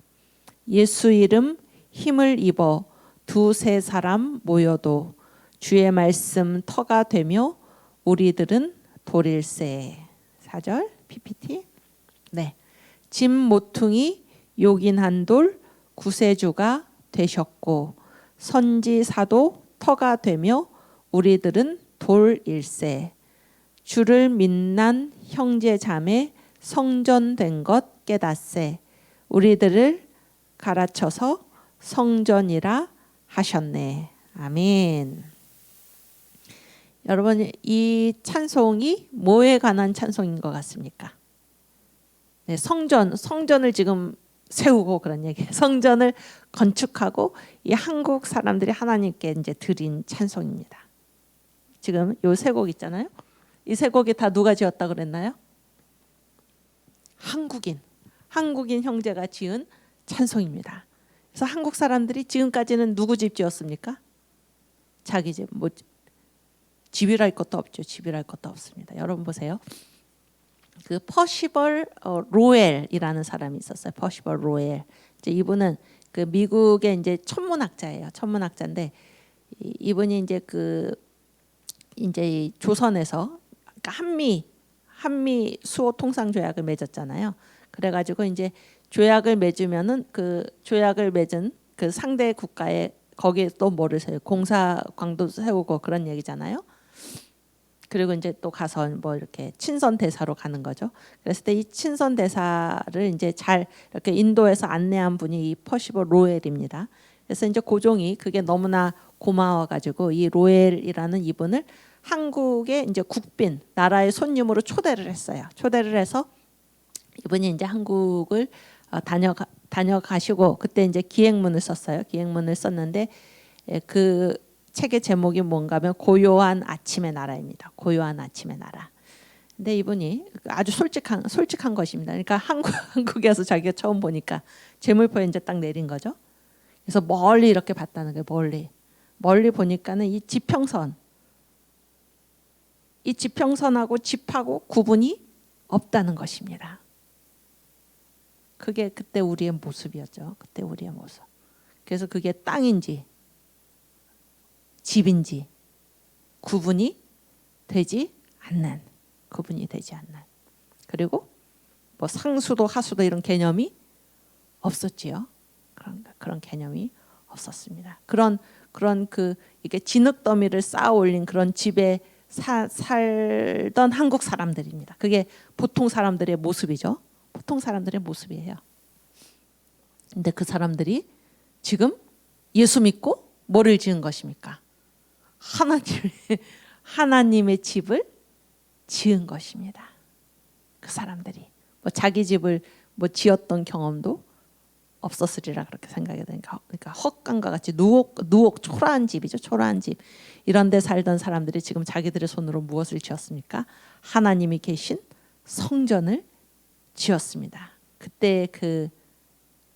예수 이름 힘을 입어 두세 사람 모여도 주의 말씀 터가 되며 우리들은 돌일세. 4절 PPT. 네. 짐 모퉁이 요긴한 돌 구세주가 되셨고 선지사도 터가 되며 우리들은 돌일세. 주를 믿는 형제 자매 성전된 것 깨닫세. 우리들을 가르쳐서 성전이라 하셨네. 아멘. 여러분 이 찬송이 뭐에 관한 찬송인 것 같습니까? 네, 성전을 지금 세우고 그런 얘기예요. 성전을 건축하고 이 한국 사람들이 하나님께 이제 드린 찬송입니다. 지금 요 세 곡 있잖아요. 이 세 곡이 다 누가 지었다 그랬나요? 한국인 형제가 지은 찬송입니다. 그래서 한국 사람들이 지금까지는 누구 집 지었습니까? 자기 집. 뭐 집이랄 것도 없죠. 집이랄 것도 없습니다. 여러분 보세요. 그 퍼시벌 로웰이라는 사람이 있었어요. 퍼시벌 로웰. 이제 이분은 그 미국의 이제 천문학자예요. 천문학자인데 이분이 이제 이제 조선에서 그러니까 한미 수호 통상 조약을 맺었잖아요. 그래가지고 이제 조약을 맺으면은 그 조약을 맺은 그 상대 국가에 거기에 또 뭐를 세우고 공사광도 세우고 그런 얘기잖아요. 그리고 이제 또 가서 뭐 이렇게 친선 대사로 가는 거죠. 그랬을 때 이 친선 대사를 이제 잘 이렇게 인도에서 안내한 분이 이 퍼시벌 로웰입니다. 그래서 이제 고종이 그게 너무나 고마워가지고 이 로웰이라는 이분을 한국의 이제 국빈 나라의 손님으로 초대를 했어요. 초대를 해서 이분이 이제 한국을 다녀가시고 그때 이제 기행문을 썼어요. 기행문을 썼는데 그 책의 제목이 뭔가 하면 고요한 아침의 나라입니다. 고요한 아침의 나라. 근데 이분이 아주 솔직한 것입니다. 그러니까 한국에서 자기가 처음 보니까 제물포에 이제 딱 내린 거죠. 그래서 멀리 이렇게 봤다는 거예요. 멀리 보니까는 이 지평선하고 집하고 구분이 없다는 것입니다. 그게 그때 우리의 모습이었죠. 그때 우리의 모습. 그래서 그게 땅인지 집인지 구분이 되지 않는. 그리고 뭐 상수도 하수도 이런 개념이 없었지요. 그런 개념이 없었습니다. 그런 이게 진흙더미를 쌓아 올린 그런 집에 살던 한국 사람들입니다. 그게 보통 사람들의 모습이죠. 보통 사람들의 모습이에요. 근데 그 사람들이 지금 예수 믿고 뭐를 지은 것입니까? 하나님의 집을 지은 것입니다. 그 사람들이 뭐 자기 집을 뭐 지었던 경험도 없었으리라 그렇게 생각이 되니까, 그러니까 헛간과 같이 누옥 초라한 집이죠. 초라한 집. 이런 데 살던 사람들이 지금 자기들의 손으로 무엇을 지었습니까? 하나님이 계신 성전을 지었습니다. 그때 그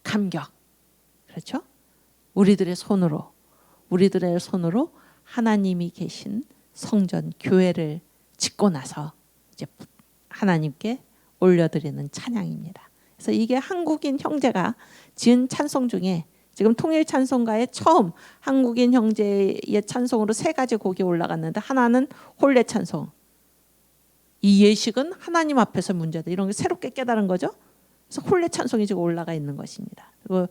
감격, 그렇죠? 우리들의 손으로 하나님이 계신 성전 교회를 짓고 나서 이제 하나님께 올려드리는 찬양입니다. 그래서 이게 한국인 형제가 지은 찬송 중에 지금 통일 찬송가에 처음 한국인 형제의 찬송으로 3가지 곡이 올라갔는데 하나는 홀례 찬송. 이 예식은 하나님 앞에서 문제다. 이런 게 새롭게 깨달은 거죠. 그래서 홀례 찬송이 지금 올라가 있는 것입니다. 그리고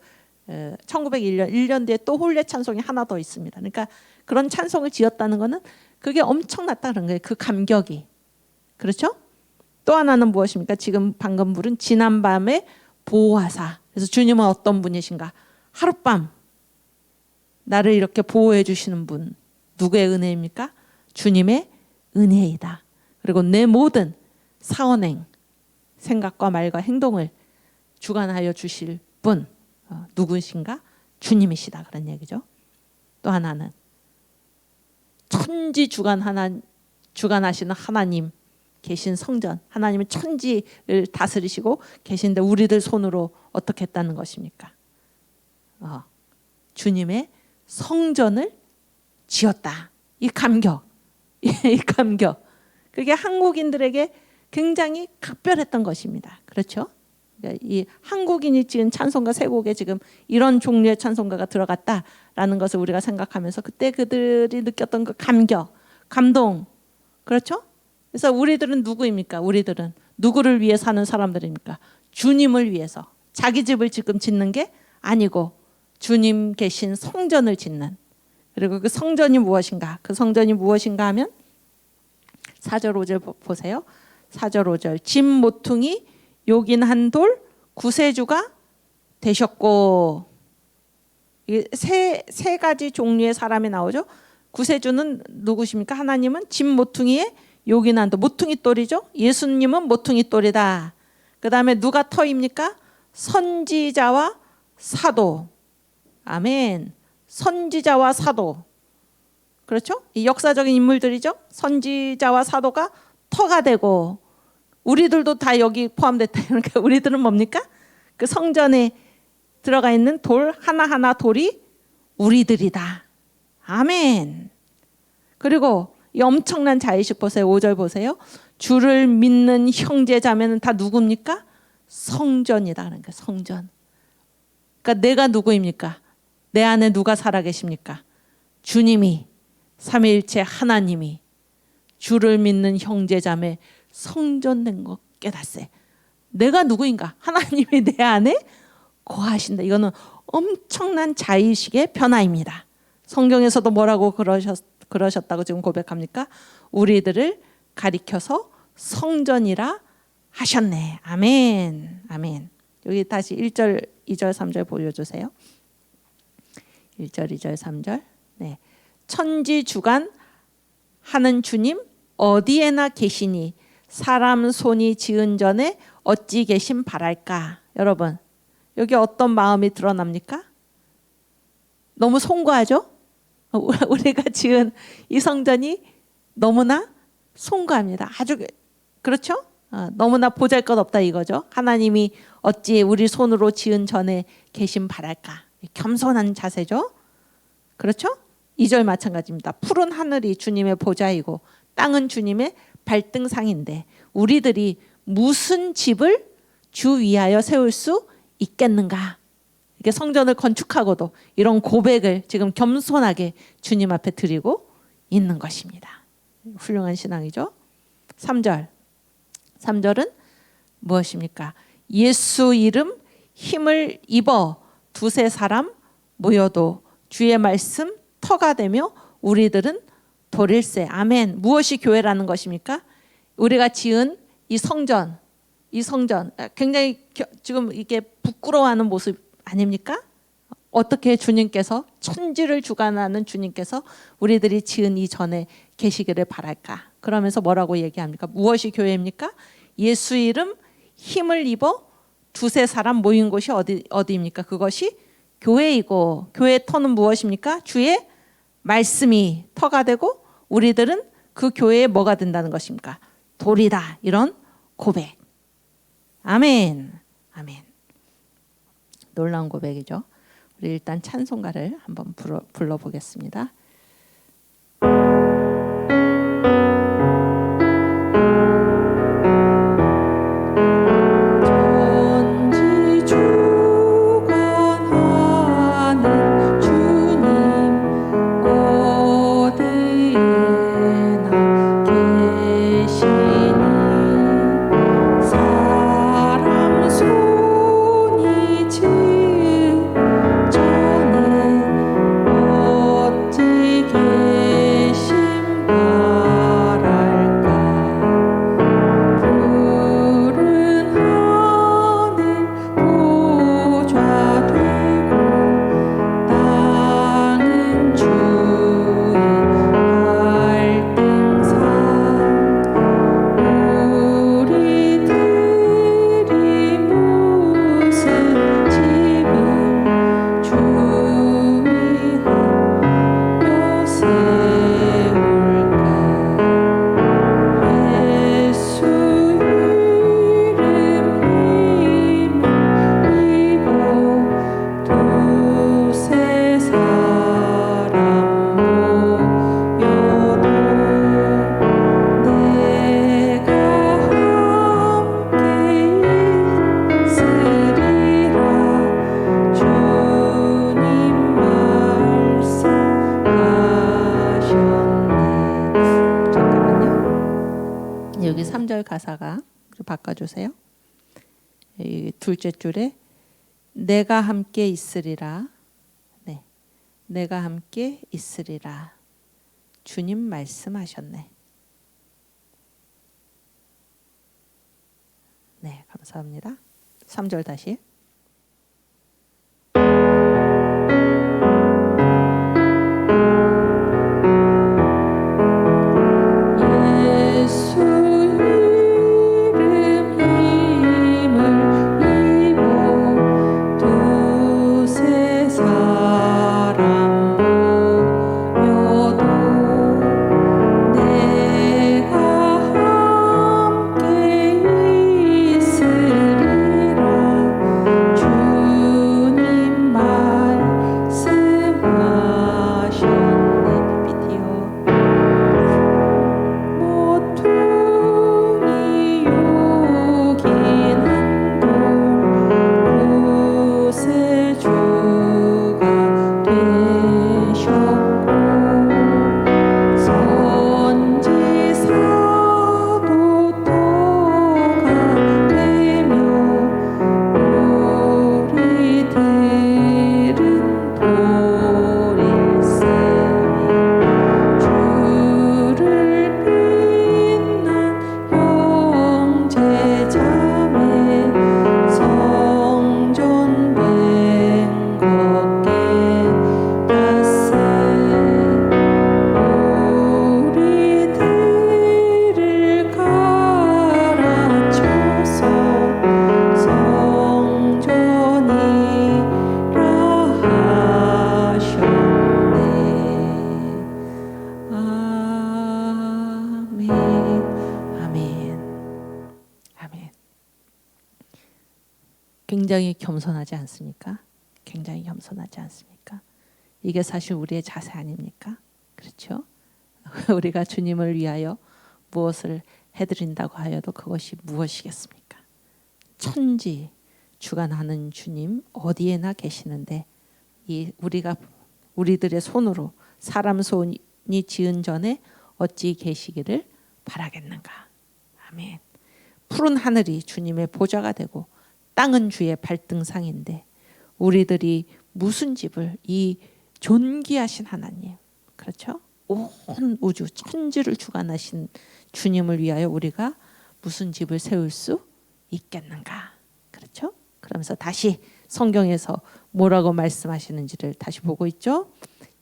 1901년 1년 뒤에 또 홀례 찬송이 하나 더 있습니다. 그러니까 그런 찬송을 지었다는 거는 그게 엄청났다는 거예요. 그 감격이. 그렇죠? 또 하나는 무엇입니까? 지금 방금 부른 지난밤의 보호하사. 그래서 주님은 어떤 분이신가? 하룻밤 나를 이렇게 보호해 주시는 분. 누구의 은혜입니까? 주님의 은혜이다. 그리고 내 모든 사언행, 생각과 말과 행동을 주관하여 주실 분. 누구신가? 주님이시다. 그런 얘기죠. 또 하나는 천지 주관하시는 하나님 계신 성전. 하나님은 천지를 다스리시고 계신데 우리들 손으로 어떻게 했다는 것입니까? 주님의 성전을 지었다. 이 감격. 이 감격. 그게 한국인들에게 굉장히 각별했던 것입니다. 그렇죠? 그러니까 이 한국인이 지은 찬송가 3곡에 지금 이런 종류의 찬송가가 들어갔다라는 것을 우리가 생각하면서 그때 그들이 느꼈던 그 감격, 감동. 그렇죠? 그래서 우리들은 누구입니까? 우리들은 누구를 위해 사는 사람들입니까? 주님을 위해서. 자기 집을 지금 짓는 게 아니고 주님 계신 성전을 짓는. 그리고 그 성전이 무엇인가? 그 성전이 무엇인가 하면 4절 5절 보세요. 4절 5절 집 모퉁이 요긴한 돌 구세주가 되셨고. 세 가지 종류의 사람이 나오죠. 구세주는 누구십니까? 하나님은 집 모퉁이에 요긴한 돌. 모퉁이 돌이죠. 예수님은 모퉁이 돌이다. 그 다음에 누가 터입니까? 선지자와 사도. 아멘. 선지자와 사도. 그렇죠? 이 역사적인 인물들이죠. 선지자와 사도가 터가 되고 우리들도 다 여기 포함됐다. 그러니까 우리들은 뭡니까? 그 성전에 들어가 있는 돌 하나하나 돌이 우리들이다. 아멘. 그리고 이 엄청난 자의식 보세요. 5절 보세요. 주를 믿는 형제 자매는 다 누굽니까? 성전이다. 그러니까 성전. 그러니까 내가 누구입니까? 내 안에 누가 살아계십니까? 주님이, 삼위일체 하나님이 주를 믿는 형제 자매 성전된 거 깨닫세. 내가 누구인가? 하나님이 내 안에 거하신다. 이거는 엄청난 자의식의 변화입니다. 성경에서도 뭐라고 그러셨다고 지금 고백합니까? 우리들을 가리켜서 성전이라 하셨네. 아멘. 아멘. 여기 다시 1절, 2절, 3절 보여주세요. 1절, 2절, 3절. 네. 천지주간 하는 주님 어디에나 계시니 사람 손이 지은 전에 어찌 계심 바랄까. 여러분 여기 어떤 마음이 드러납니까? 너무 송구하죠? 우리가 지은 이 성전이 너무나 송구합니다. 아주 그렇죠? 너무나 보잘것없다 이거죠. 하나님이 어찌 우리 손으로 지은 전에 계심 바랄까. 겸손한 자세죠. 그렇죠? 2절 마찬가지입니다. 푸른 하늘이 주님의 보좌이고 땅은 주님의 발등상인데 우리들이 무슨 집을 주 위하여 세울 수 있겠는가. 이게 성전을 건축하고도 이런 고백을 지금 겸손하게 주님 앞에 드리고 있는 것입니다. 훌륭한 신앙이죠. 3절. 3절은 무엇입니까? 예수 이름 힘을 입어 두세 사람 모여도 주의 말씀 터가 되며 우리들은 돌일세. 아멘. 무엇이 교회라는 것입니까? 우리가 지은 이 성전 굉장히 지금 이게 부끄러워하는 모습 아닙니까? 어떻게 주님께서 천지를 주관하는 주님께서 우리들이 지은 이 전에 계시기를 바랄까? 그러면서 뭐라고 얘기합니까? 무엇이 교회입니까? 예수 이름 힘을 입어 두세 사람 모인 곳이 어디입니까? 그것이 교회이고 교회의 터는 무엇입니까? 주의 말씀이 터가 되고 우리들은 그 교회에 뭐가 된다는 것입니까? 돌이다. 이런 고백. 아멘. 아멘. 놀라운 고백이죠. 우리 일단 찬송가를 한번 불러보겠습니다. 봐주세요. 이 둘째 줄에 내가 함께 있으리라. 네, 내가 함께 있으리라. 주님 말씀하셨네. 네, 감사합니다. 3절 다시. 굉장히 겸손하지 않습니까? 굉장히 겸손하지 않습니까? 이게 사실 우리의 자세 아닙니까? 그렇죠? 우리가 주님을 위하여 무엇을 해드린다고 하여도 그것이 무엇이겠습니까? 천지 주관하는 주님 어디에나 계시는데 이 우리들의 손으로 사람 손이 지은 전에 어찌 계시기를 바라겠는가? 아멘. 푸른 하늘이 주님의 보좌가 되고 땅은 주의 발등상인데 우리들이 무슨 집을 이 존귀하신 하나님, 그렇죠? 온 우주 천지를 주관하신 주님을 위하여 우리가 무슨 집을 세울 수 있겠는가? 그렇죠? 그러면서 다시 성경에서 뭐라고 말씀하시는지를 다시 보고 있죠.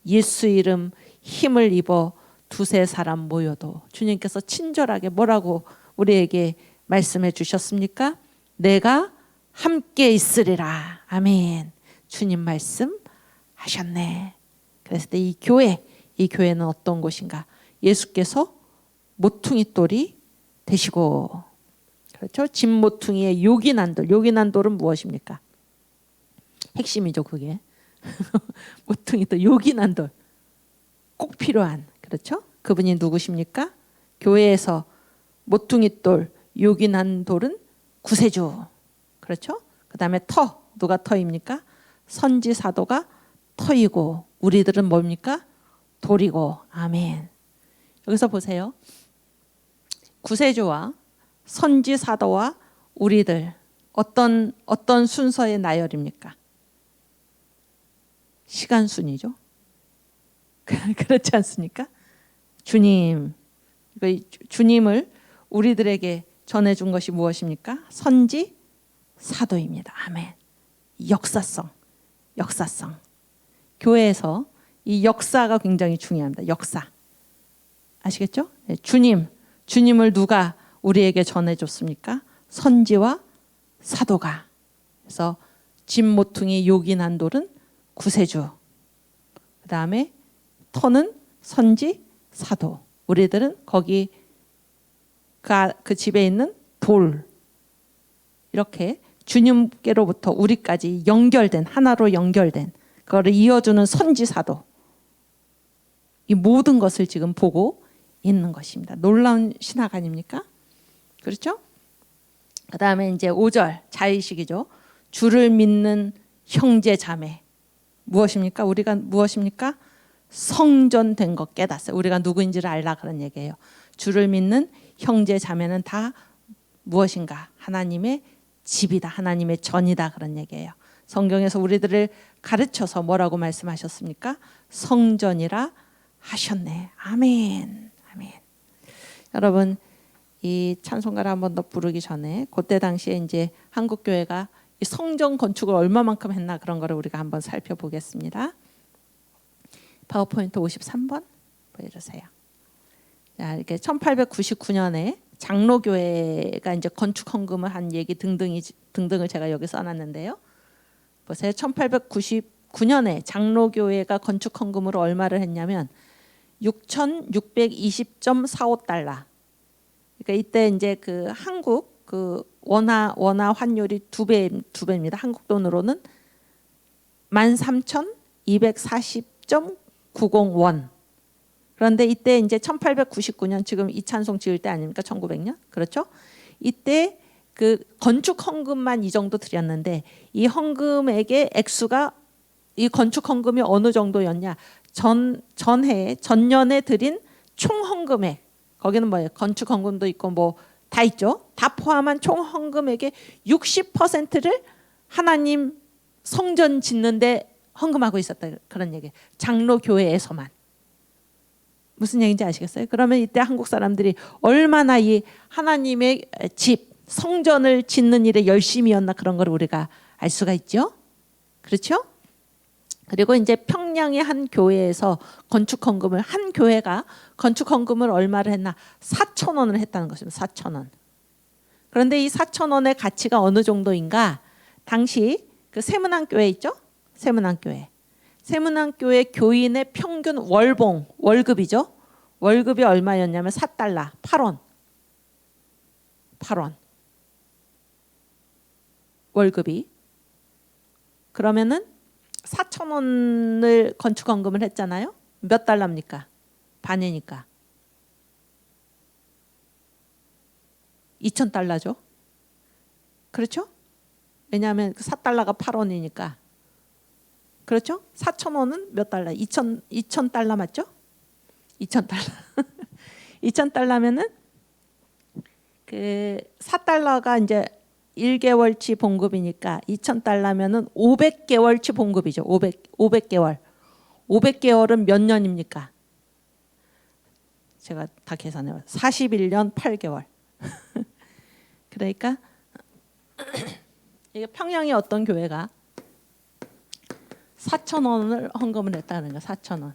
예수 이름 힘을 입어 두세 사람 모여도 주님께서 친절하게 뭐라고 우리에게 말씀해 주셨습니까? 내가 함께 있으리라. 아멘. 주님 말씀 하셨네. 그래서 이 교회는 어떤 곳인가? 예수께서 모퉁이 돌이 되시고, 그렇죠? 진 모퉁이의 요긴한 돌. 요긴한 돌은 무엇입니까? 핵심이죠, 그게. 모퉁이 돌, 요긴한 돌. 꼭 필요한, 그렇죠? 그분이 누구십니까? 교회에서 모퉁이 돌, 요긴한 돌은 구세주. 그렇죠? 그 다음에 누가 터입니까? 선지 사도가 터이고 우리들은 뭡니까? 돌이고. 아멘. 여기서 보세요. 구세주와 선지 사도와 우리들 어떤 순서의 나열입니까? 시간 순이죠. 그렇지 않습니까? 주님을 우리들에게 전해준 것이 무엇입니까? 선지 사도입니다. 아멘. 역사성. 교회에서 이 역사가 굉장히 중요합니다. 역사. 아시겠죠? 네, 주님을 누가 우리에게 전해줬습니까? 선지와 사도가. 그래서 진 모퉁이 요긴한 돌은 구세주. 그 다음에 터는 선지 사도. 우리들은 거기 그 집에 있는 돌. 이렇게 주님께로부터 우리까지 연결된, 하나로 연결된 그거를 이어주는 선지 사도. 이 모든 것을 지금 보고 있는 것입니다. 놀라운 신학 아닙니까? 그렇죠? 그 다음에 이제 5절 자의식이죠. 주를 믿는 형제 자매. 무엇입니까? 우리가 무엇입니까? 성전된 것 깨닫어요. 우리가 누구인지를 알라 그런 얘기예요. 주를 믿는 형제 자매는 다 무엇인가? 하나님의 집이다. 하나님의 전이다. 그런 얘기예요. 성경에서 우리들을 가르쳐서 뭐라고 말씀하셨습니까? 성전이라 하셨네. 아멘. 아멘. 여러분, 이 찬송가를 한 번 더 부르기 전에 그때 당시에 이제 한국 교회가 이 성전 건축을 얼마만큼 했나 그런 거를 우리가 한번 살펴보겠습니다. 파워포인트 53번 보여주세요. 자, 이렇게 1899년에 장로교회가 이제 건축 헌금을 한 얘기 등등을 제가 여기 써놨는데요. 보세요. 1899년에 장로교회가 건축 헌금으로 얼마를 했냐면 6,620.45달러. 그러니까 이때 이제 그 한국 그 원화 환율이 두 배입니다. 한국 돈으로는 13,240.90원. 그런데 이때 이제 1899년 지금 이 찬송 지을 때 아닙니까? 1900년? 그렇죠? 이때 그 건축 헌금만 이 정도 드렸는데 이 헌금액의 액수가 이 건축 헌금이 어느 정도였냐? 전년에 드린 총 헌금액. 거기는 뭐예요? 건축 헌금도 있고 뭐 다 있죠. 다 포함한 총 헌금액의 60%를 하나님 성전 짓는데 헌금하고 있었다. 그런 얘기. 장로교회에서만. 무슨 얘기인지 아시겠어요? 그러면 이때 한국 사람들이 얼마나 이 하나님의 집, 성전을 짓는 일에 열심이었나 그런 걸 우리가 알 수가 있죠. 그렇죠? 그리고 이제 평양의 한 교회에서 건축 헌금을 한 교회가 건축 헌금을 얼마를 했나? 4,000원을 했다는 것입니다. 4,000원. 그런데 이 4,000원의 가치가 어느 정도인가? 당시 그 세문안교회 있죠? 세문안교회. 세문안교회 교인의 평균 월급이죠. 월급이 얼마였냐면 4달러, 8원. 8원. 월급이. 그러면은 4,000원을 건축 헌금을 했잖아요. 몇 달러입니까? 반이니까 2,000달러죠. 그렇죠? 왜냐하면 4달러가 8원이니까. 그렇죠? 4,000원은 몇 달러? 2,000달러 맞죠? 2,000달러. 2,000달러면은 그 4달러가 이제 1개월치 봉급이니까 2,000달러면은 500개월치 봉급이죠. 500개월. 500개월은 몇 년입니까? 제가 다 계산해요. 41년 8개월. 그러니까 이게 평양의 어떤 교회가 4,000원을 헌금을 했다는 거예요. 4,000원.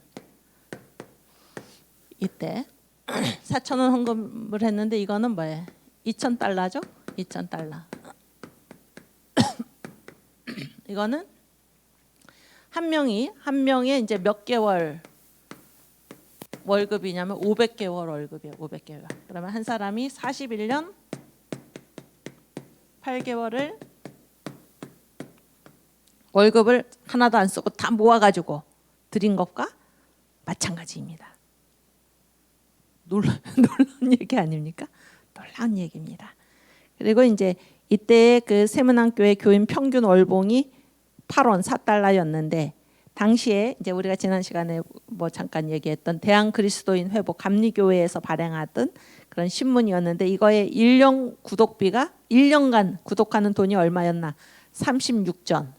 이때 4,000원 헌금을 했는데 이거는 뭐예요? 2,000달러죠? 2,000달러. 이거는 한 명에 이제 몇 개월 월급이냐면 500개월 월급이에요. 500개월. 그러면 한 사람이 41년 8개월을 월급을 하나도 안 쓰고 다 모아가지고 드린 것과 마찬가지입니다. 놀라운 얘기 아닙니까? 놀라운 얘기입니다. 그리고 이제 이때 그 세문안교회 교인 평균 월봉이 8원 4달러였는데 당시에 이제 우리가 지난 시간에 뭐 잠깐 얘기했던 대한 그리스도인 회복 감리교회에서 발행하던 그런 신문이었는데 이거의 1년 구독비가 1년간 구독하는 돈이 얼마였나? 36전.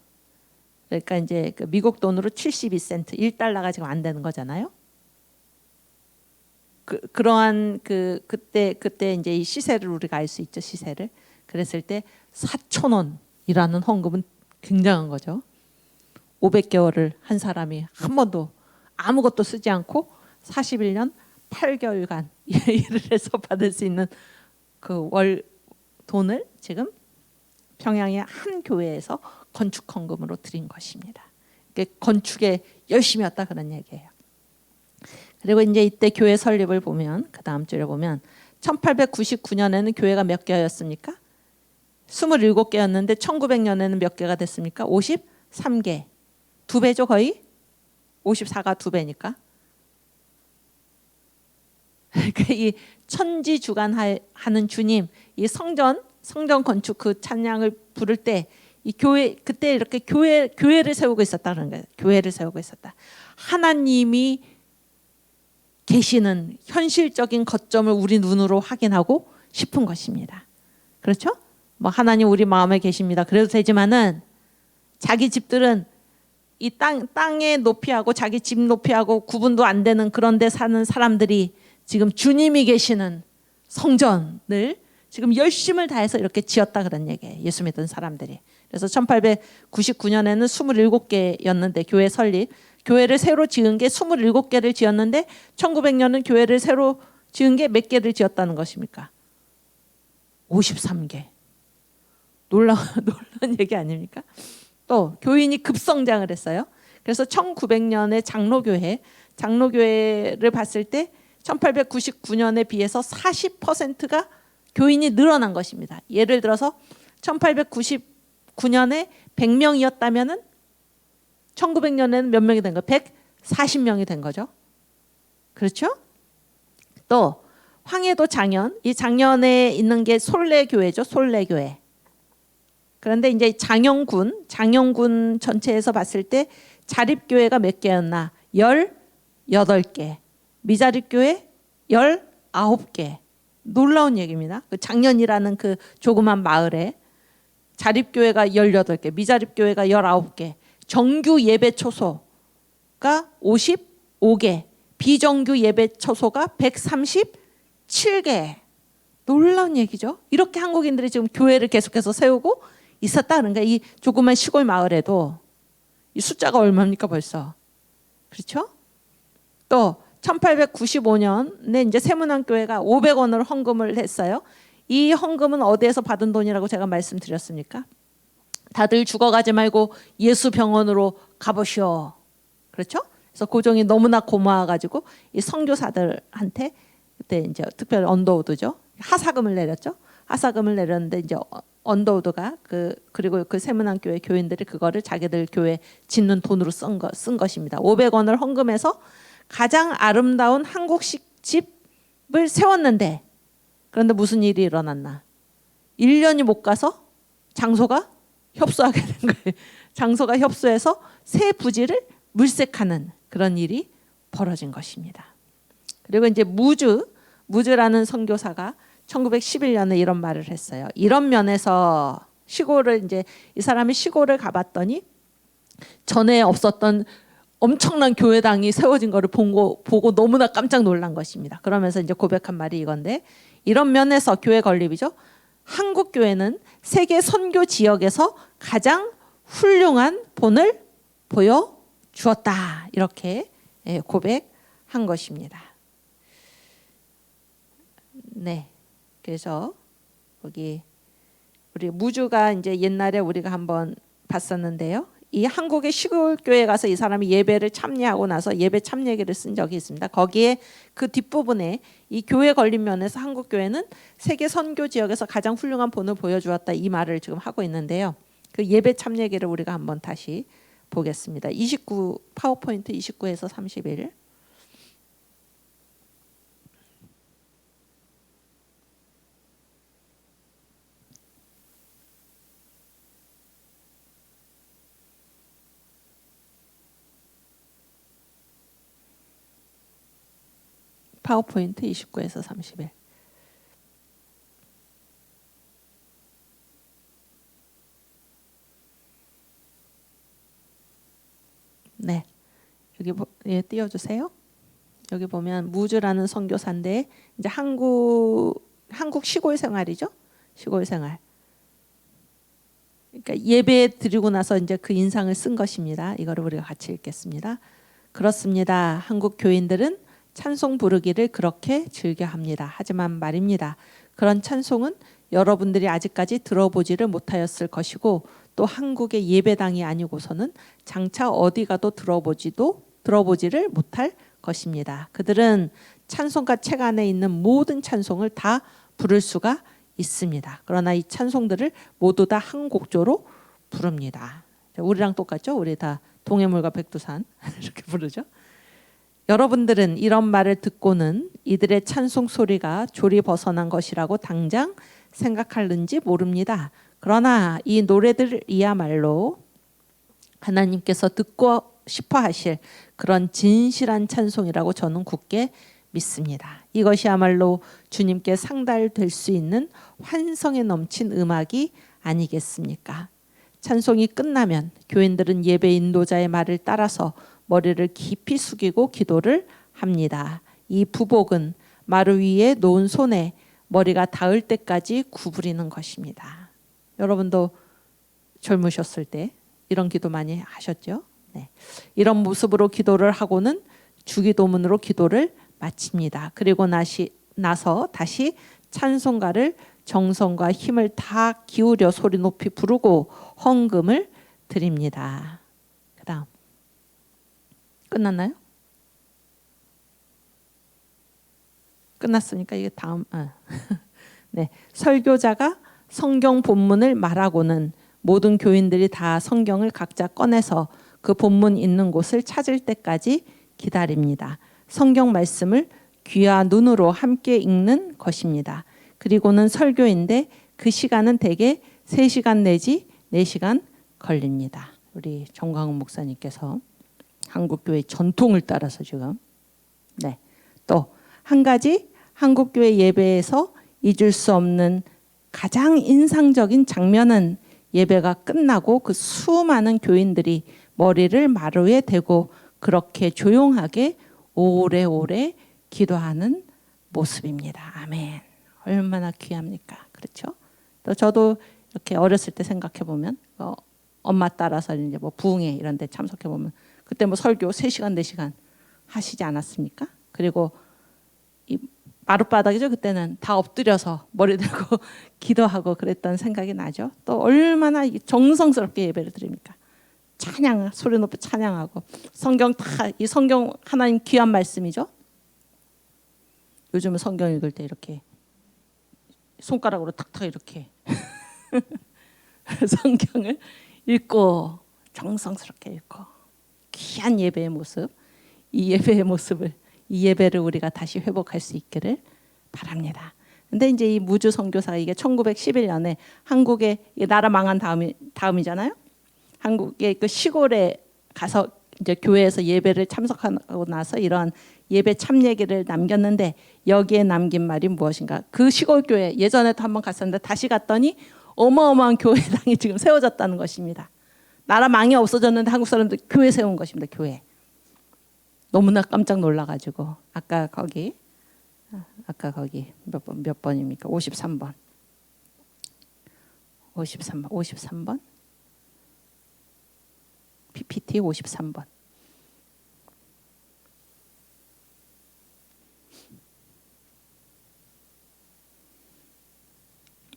그러니까 이제 그 미국 돈으로 72센트, 1달러가 지금 안 되는 거잖아요. 그러한 그때 이제 이 시세를 우리가 알 수 있죠. 시세를. 그랬을 때 4,000원이라는 헌금은 굉장한 거죠. 500개월을 한 사람이 한 번도 아무것도 쓰지 않고 41년 8개월간 일을 해서 받을 수 있는 그 월 돈을 지금 평양의 한 교회에서 건축 헌금으로 드린 것입니다. 건축에 열심히 왔다 그런 얘기예요. 그리고 이제 이때 교회 설립을 보면 그 다음 줄에 보면 1899년에는 교회가 몇 개였습니까? 27개였는데 1900년에는 몇 개가 됐습니까? 53개. 2배죠 거의? 54가 2배니까. 이 천지주간하는 주님, 이 성전 건축 그 찬양을 부를 때 이 교회 그때 이렇게 교회를 세우고 있었다는 거예요. 교회를 세우고 있었다. 하나님이 계시는 현실적인 거점을 우리 눈으로 확인하고 싶은 것입니다. 그렇죠? 뭐 하나님 우리 마음에 계십니다. 그래도 되지만은 자기 집들은 이 땅의 높이하고 자기 집 높이하고 구분도 안 되는 그런 데 사는 사람들이 지금 주님이 계시는 성전을 지금 열심을 다해서 이렇게 지었다 그런 얘기예요. 예수 믿은 사람들이. 그래서 1899년에는 27개였는데 교회 설립. 교회를 새로 지은 게 27개를 지었는데 1900년은 교회를 새로 지은 게 몇 개를 지었다는 것입니까? 53개. 놀라운 얘기 아닙니까? 또 교인이 급성장을 했어요. 그래서 1900년에 장로교회를 봤을 때 1899년에 비해서 40%가 교인이 늘어난 것입니다. 예를 들어서 1899년에 100명이었다면은 1900년에는 몇 명이 된 거예요? 140명이 된 거죠. 그렇죠? 또 황해도 장현, 이 장현에 있는 게 솔레교회죠. 솔레교회. 그런데 이제 장영군 전체에서 봤을 때 자립교회가 몇 개였나? 18개. 미자립교회 19개. 놀라운 얘기입니다. 그 장년이라는 그 조그만 마을에 자립교회가 18개, 미자립교회가 19개, 정규 예배 초소가 55개, 비정규 예배 초소가 137개. 놀라운 얘기죠. 이렇게 한국인들이 지금 교회를 계속해서 세우고 있었다. 그러니까 이 조그만 시골 마을에도 이 숫자가 얼마입니까 벌써. 그렇죠? 또 1895년에 이제 세문안교회가 500원을 헌금을 했어요. 이 헌금은 어디에서 받은 돈이라고 제가 말씀드렸습니까? 다들 죽어가지 말고 예수 병원으로 가보시오. 그렇죠? 그래서 고종이 너무나 고마워가지고 이 선교사들한테 그때 이제 특별히 언더우드죠. 하사금을 내렸죠. 하사금을 내렸는데 이제 언더우드가 그리고 그 세문안교회 교인들이 그거를 자기들 교회 짓는 돈으로 쓴 것입니다. 500원을 헌금해서 가장 아름다운 한국식 집을 세웠는데 그런데 무슨 일이 일어났나? 1년이 못 가서 장소가 협소하게 된 거예요. 장소가 협소해서 새 부지를 물색하는 그런 일이 벌어진 것입니다. 그리고 이제 무즈라는 선교사가 1911년에 이런 말을 했어요. 이런 면에서 시골을 이제 이 사람이 시골을 가봤더니 전에 없었던 엄청난 교회당이 세워진 거를 보고 너무나 깜짝 놀란 것입니다. 그러면서 이제 고백한 말이 이건데 이런 면에서 교회 건립이죠. 한국 교회는 세계 선교 지역에서 가장 훌륭한 본을 보여주었다. 이렇게 고백한 것입니다. 네, 그래서 거기 우리 무주가 이제 옛날에 우리가 한번 봤었는데요. 이 한국의 시골 교회에 가서 이 사람이 예배를 참여하고 나서 예배 참여기를 쓴 적이 있습니다. 거기에 그 뒷부분에 이 교회 건립 면에서 한국 교회는 세계 선교 지역에서 가장 훌륭한 본을 보여주었다 이 말을 지금 하고 있는데요. 그 예배 참여기를 우리가 한번 다시 보겠습니다. 29 파워포인트 29에서 31. 파워포인트 29에서 31. 네, 여기 띄워주세요. 여기 보면 무즈라는 선교사인데 이제 한국 시골 생활이죠. 시골 생활. 그러니까 예배 드리고 나서 이제 그 인상을 쓴 것입니다. 이거를 우리가 같이 읽겠습니다. 그렇습니다. 한국 교인들은 찬송 부르기를 그렇게 즐겨합니다. 하지만 말입니다. 그런 찬송은 여러분들이 아직까지 들어보지를 못하였을 것이고 또 한국의 예배당이 아니고서는 장차 어디 가도 들어보지를 못할 것입니다. 그들은 찬송가 책 안에 있는 모든 찬송을 다 부를 수가 있습니다. 그러나 이 찬송들을 모두 다 한 곡조로 부릅니다. 우리랑 똑같죠? 우리 다 동해물과 백두산 이렇게 부르죠. 여러분들은 이런 말을 듣고는 이들의 찬송 소리가 졸이 벗어난 것이라고 당장 생각할는지 모릅니다. 그러나 이 노래들이야말로 하나님께서 듣고 싶어 하실 그런 진실한 찬송이라고 저는 굳게 믿습니다. 이것이야말로 주님께 상달될 수 있는 환성에 넘친 음악이 아니겠습니까? 찬송이 끝나면 교인들은 예배 인도자의 말을 따라서 머리를 깊이 숙이고 기도를 합니다. 이 부복은 마루 위에 놓은 손에 머리가 닿을 때까지 구부리는 것입니다. 여러분도 젊으셨을 때 이런 기도 많이 하셨죠? 네. 이런 모습으로 기도를 하고는 주기도문으로 기도를 마칩니다. 그리고 나서 다시 찬송가를 정성과 힘을 다 기울여 소리 높이 부르고 헌금을 드립니다. 그 다음 끝났나요? 끝났으니까 이게 다음 네. 설교자가 성경 본문을 말하고는 모든 교인들이 다 성경을 각자 꺼내서 그 본문 있는 곳을 찾을 때까지 기다립니다. 성경 말씀을 귀와 눈으로 함께 읽는 것입니다. 그리고는 설교인데 그 시간은 대개 3시간 내지 4시간 걸립니다. 우리 정광훈 목사님께서 한국교회 전통을 따라서 지금 네. 또 한 가지 한국교회 예배에서 잊을 수 없는 가장 인상적인 장면은 예배가 끝나고 그 수많은 교인들이 머리를 마루에 대고 그렇게 조용하게 오래오래 기도하는 모습입니다. 아멘. 얼마나 귀합니까? 그렇죠? 또 저도 이렇게 어렸을 때 생각해 보면 엄마 따라서 이제 뭐 부흥회 이런 데 참석해 보면 그때 뭐 설교 3시간 4시간 하시지 않았습니까? 그리고 이 마룻바닥이죠. 그때는 다 엎드려서 머리 들고 기도하고 그랬던 생각이 나죠. 또 얼마나 정성스럽게 예배를 드립니까? 찬양, 소리 높이 찬양하고 성경 이 성경 하나님 귀한 말씀이죠. 요즘은 성경 읽을 때 이렇게 손가락으로 탁탁 이렇게 성경을 읽고 정성스럽게 읽고 귀한 예배의 모습, 이 예배의 모습을 이 예배를 우리가 다시 회복할 수 있기를 바랍니다. 근데 이제 이 무주 선교사가 이게 1911년에 한국에 나라 망한 다음이잖아요. 한국의 그 시골에 가서 이제 교회에서 예배를 참석하고 나서 이런 예배 참 얘기를 남겼는데 여기에 남긴 말이 무엇인가? 그 시골 교회 예전에도 한번 갔었는데 다시 갔더니 어마어마한 교회당이 지금 세워졌다는 것입니다. 나라 망이 없어졌는데 한국 사람들 교회 세운 것입니다. 교회. 너무나 깜짝 놀라가지고 아까 거기 몇 번입니까? 53번. 53번. PPT 53번.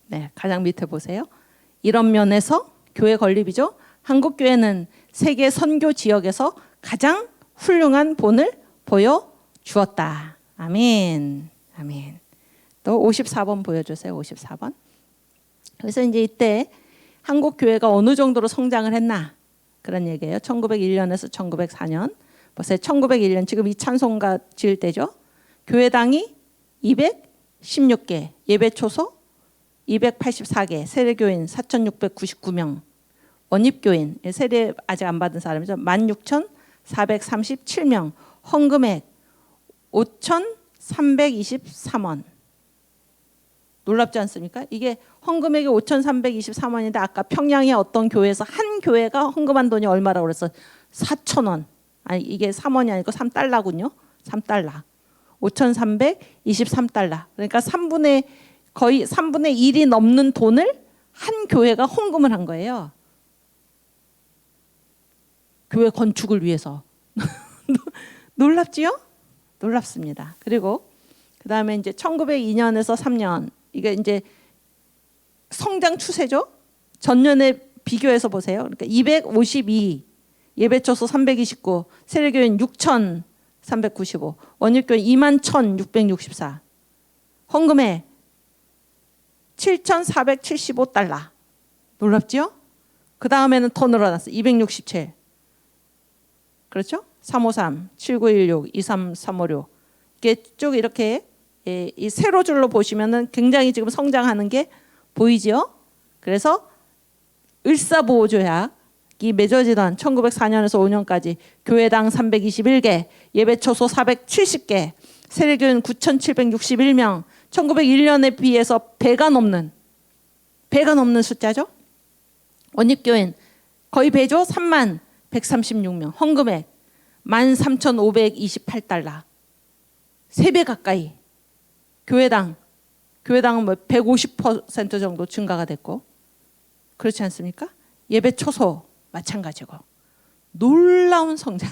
네, 가장 밑에 보세요. 이런 면에서 교회 건립이죠. 한국 교회는 세계 선교 지역에서 가장 훌륭한 본을 보여주었다. 아멘. 아멘. 또 54번 보여주세요. 54번. 그래서 이제 이때 한국 교회가 어느 정도로 성장을 했나 그런 얘기예요. 1901년에서 1904년. 보세요. 1901년 지금 이 찬송가 지을 때죠. 교회당이 216개, 예배초소 284개, 세례교인 4,699명, 원입교인, 세례 아직 안 받은 사람이죠. 16,437명, 헌금액 5,323원. 놀랍지 않습니까? 이게 헌금액이 5,323원인데 아까 평양의 어떤 교회에서 한 교회가 헌금한 돈이 얼마라고 그랬어? 4,000원. 아니 이게 3원이 아니고 3달러군요. 3달러. 5,323달러. 그러니까 거의 3분의 1이 넘는 돈을 한 교회가 헌금을 한 거예요. 교회 건축을 위해서. 놀랍지요? 놀랍습니다. 그리고 그 다음에 이제 1902년에서 3년 이게 이제 성장 추세죠. 전년에 비교해서 보세요. 그러니까 252, 예배초소 329, 세례교인 6,395, 원유교인 21,664, 헌금에 7,475달러. 놀랍지요? 그 다음에는 더 늘어났어. 267. 그렇죠? 353, 7916, 23356. 이게 쭉 이렇게 이 세로줄로 보시면은 굉장히 지금 성장하는 게 보이죠? 그래서 을사보호조약 맺어지던 1904년에서 5년까지 교회당 321개, 예배초소 470개, 세례교인 9,761명, 1901년에 비해서 배가 넘는 숫자죠. 원립교인 거의 배죠. 3만 136명, 헌금액 13,528달러, 3배 가까이. 교회당은 뭐 150% 정도 증가가 됐고, 그렇지 않습니까? 예배 초소 마찬가지고. 놀라운 성장.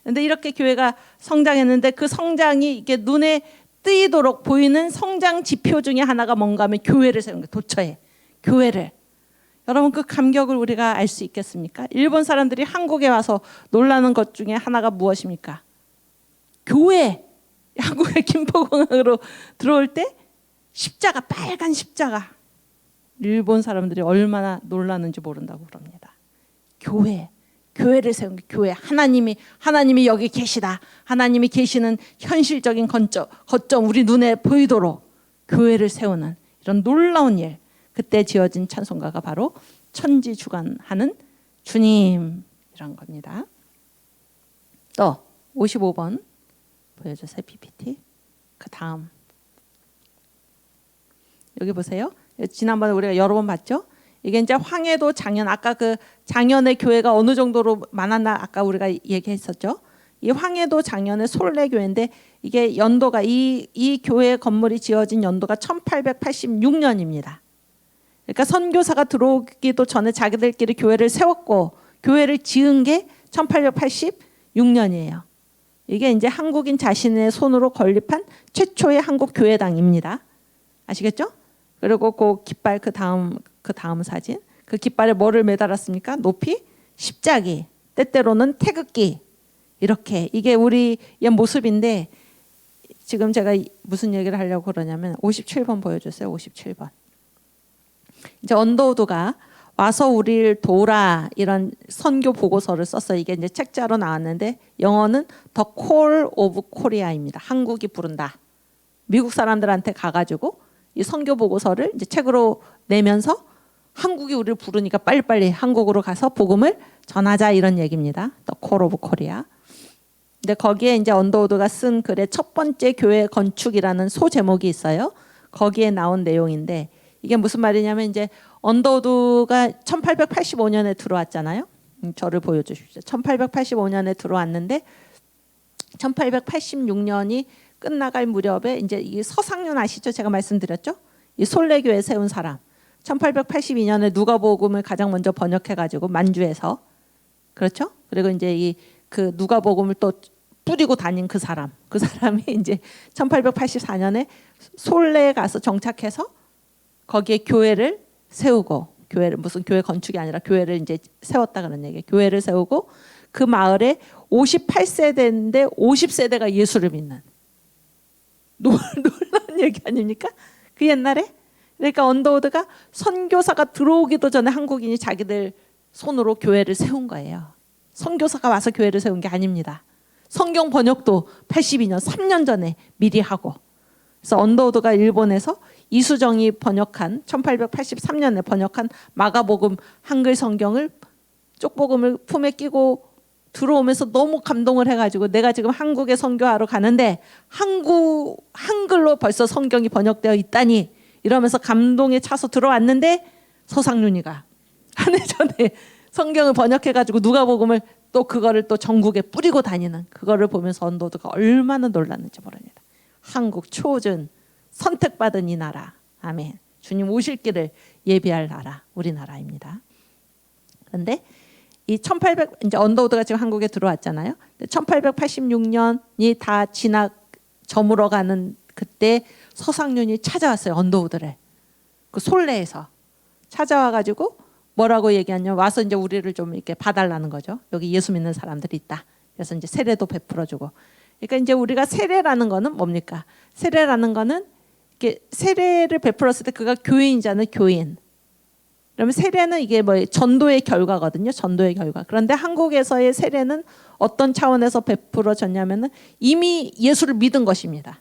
그런데 이렇게 교회가 성장했는데 그 성장이 이게 눈에 뜨이도록 보이는 성장 지표 중에 하나가 뭔가 하면 교회를 세운 거예요. 도처에 교회를. 여러분 그 감격을 우리가 알 수 있겠습니까? 일본 사람들이 한국에 와서 놀라는 것 중에 하나가 무엇입니까? 교회. 한국의 김포공항으로 들어올 때 십자가, 빨간 십자가. 일본 사람들이 얼마나 놀랐는지 모른다고 그럽니다. 교회를 세운 게 교회. 하나님이 여기 계시다. 하나님이 계시는 현실적인 거점 우리 눈에 보이도록 교회를 세우는 이런 놀라운 일. 그때 지어진 찬송가가 바로 천지주관하는 주님이란 겁니다. 또 55번 보여주세요. PPT. 그 다음 여기 보세요. 지난번에 우리가 여러 번 봤죠. 이게 이제 황해도 장현, 아까 그 장현의 교회가 어느 정도로 많았나 아까 우리가 얘기했었죠. 이 황해도 장현의 솔레교회인데 이게 연도가 이 교회 건물이 지어진 연도가 1886년입니다. 그러니까 선교사가 들어오기도 전에 자기들끼리 교회를 세웠고 교회를 지은 게 1886년이에요. 이게 이제 한국인 자신의 손으로 건립한 최초의 한국 교회당입니다. 아시겠죠? 그리고 그 깃발 그 다음 사진. 그 깃발에 뭐를 매달았습니까? 높이 십자기, 때때로는 태극기. 이렇게 이게 우리의 모습인데 지금 제가 무슨 얘기를 하려고 그러냐면 57번 보여주세요. 57번. 이제 언더우드가 와서 우리를 도우라 이런 선교 보고서를 썼어요. 이게 이제 책자로 나왔는데 영어는 The Call of Korea입니다. 한국이 부른다. 미국 사람들한테 가가지고 이 선교 보고서를 이제 책으로 내면서 한국이 우리를 부르니까 빨리빨리 한국으로 가서 복음을 전하자 이런 얘기입니다. The Call of Korea. 근데 거기에 이제 언더우드가 쓴 글의 첫 번째 교회 건축이라는 소제목이 있어요. 거기에 나온 내용인데 이게 무슨 말이냐면 이제 언더우드가 1885년에 들어왔잖아요. 저를 보여주십시오. 1885년에 들어왔는데 1886년이 끝나갈 무렵에 이제 이 서상륜 아시죠? 제가 말씀드렸죠? 이 솔레교회 세운 사람. 1882년에 누가복음을 가장 먼저 번역해가지고 만주에서 그렇죠? 그리고 이제 이 그 누가복음을 또 뿌리고 다닌 그 사람이 이제 1884년에 솔레에 가서 정착해서 거기에 교회를 세우고 교회를 무슨 교회 건축이 아니라 교회를 이제 세웠다 그런 얘기예요. 교회를 세우고 그 마을에 58세대인데 50세대가 예수를 믿는 놀라운 얘기 아닙니까? 그 옛날에 그러니까 언더우드가 선교사가 들어오기도 전에 한국인이 자기들 손으로 교회를 세운 거예요. 선교사가 와서 교회를 세운 게 아닙니다. 성경 번역도 82년 3년 전에 미리 하고 그래서 언더우드가 일본에서 이수정이 번역한 1883년에 번역한 마가복음 한글 성경을 쪽복음을 품에 끼고 들어오면서 너무 감동을 해가지고 내가 지금 한국에 선교하러 가는데 한글로 벌써 성경이 번역되어 있다니 이러면서 감동에 차서 들어왔는데 서상윤이가 한 해 전에 성경을 번역해가지고 누가복음을 또 그거를 또 전국에 뿌리고 다니는 그거를 보면서 언더우드가 얼마나 놀랐는지 모릅니다. 한국 초준 선택받은 이 나라. 아멘. 주님 오실 길을 예비할 나라, 우리나라입니다. 그런데 이 1800 이제 언더우드가 지금 한국에 들어왔잖아요. 1886년이 다 저물어가는 그때 서상윤이 찾아왔어요. 언더우드를 그 솔레에서 찾아와가지고 뭐라고 얘기하냐면 와서 이제 우리를 좀 이렇게 봐달라는 거죠. 여기 예수 믿는 사람들이 있다. 그래서 이제 세례도 베풀어주고. 그러니까 이제 우리가 세례라는 거는 뭡니까? 세례라는 거는 이렇게 세례를 베풀었을 때 그가 교인이잖아요. 교인. 그러면 세례는 이게 뭐 전도의 결과거든요. 전도의 결과. 그런데 한국에서의 세례는 어떤 차원에서 베풀어졌냐면은 이미 예수를 믿은 것입니다.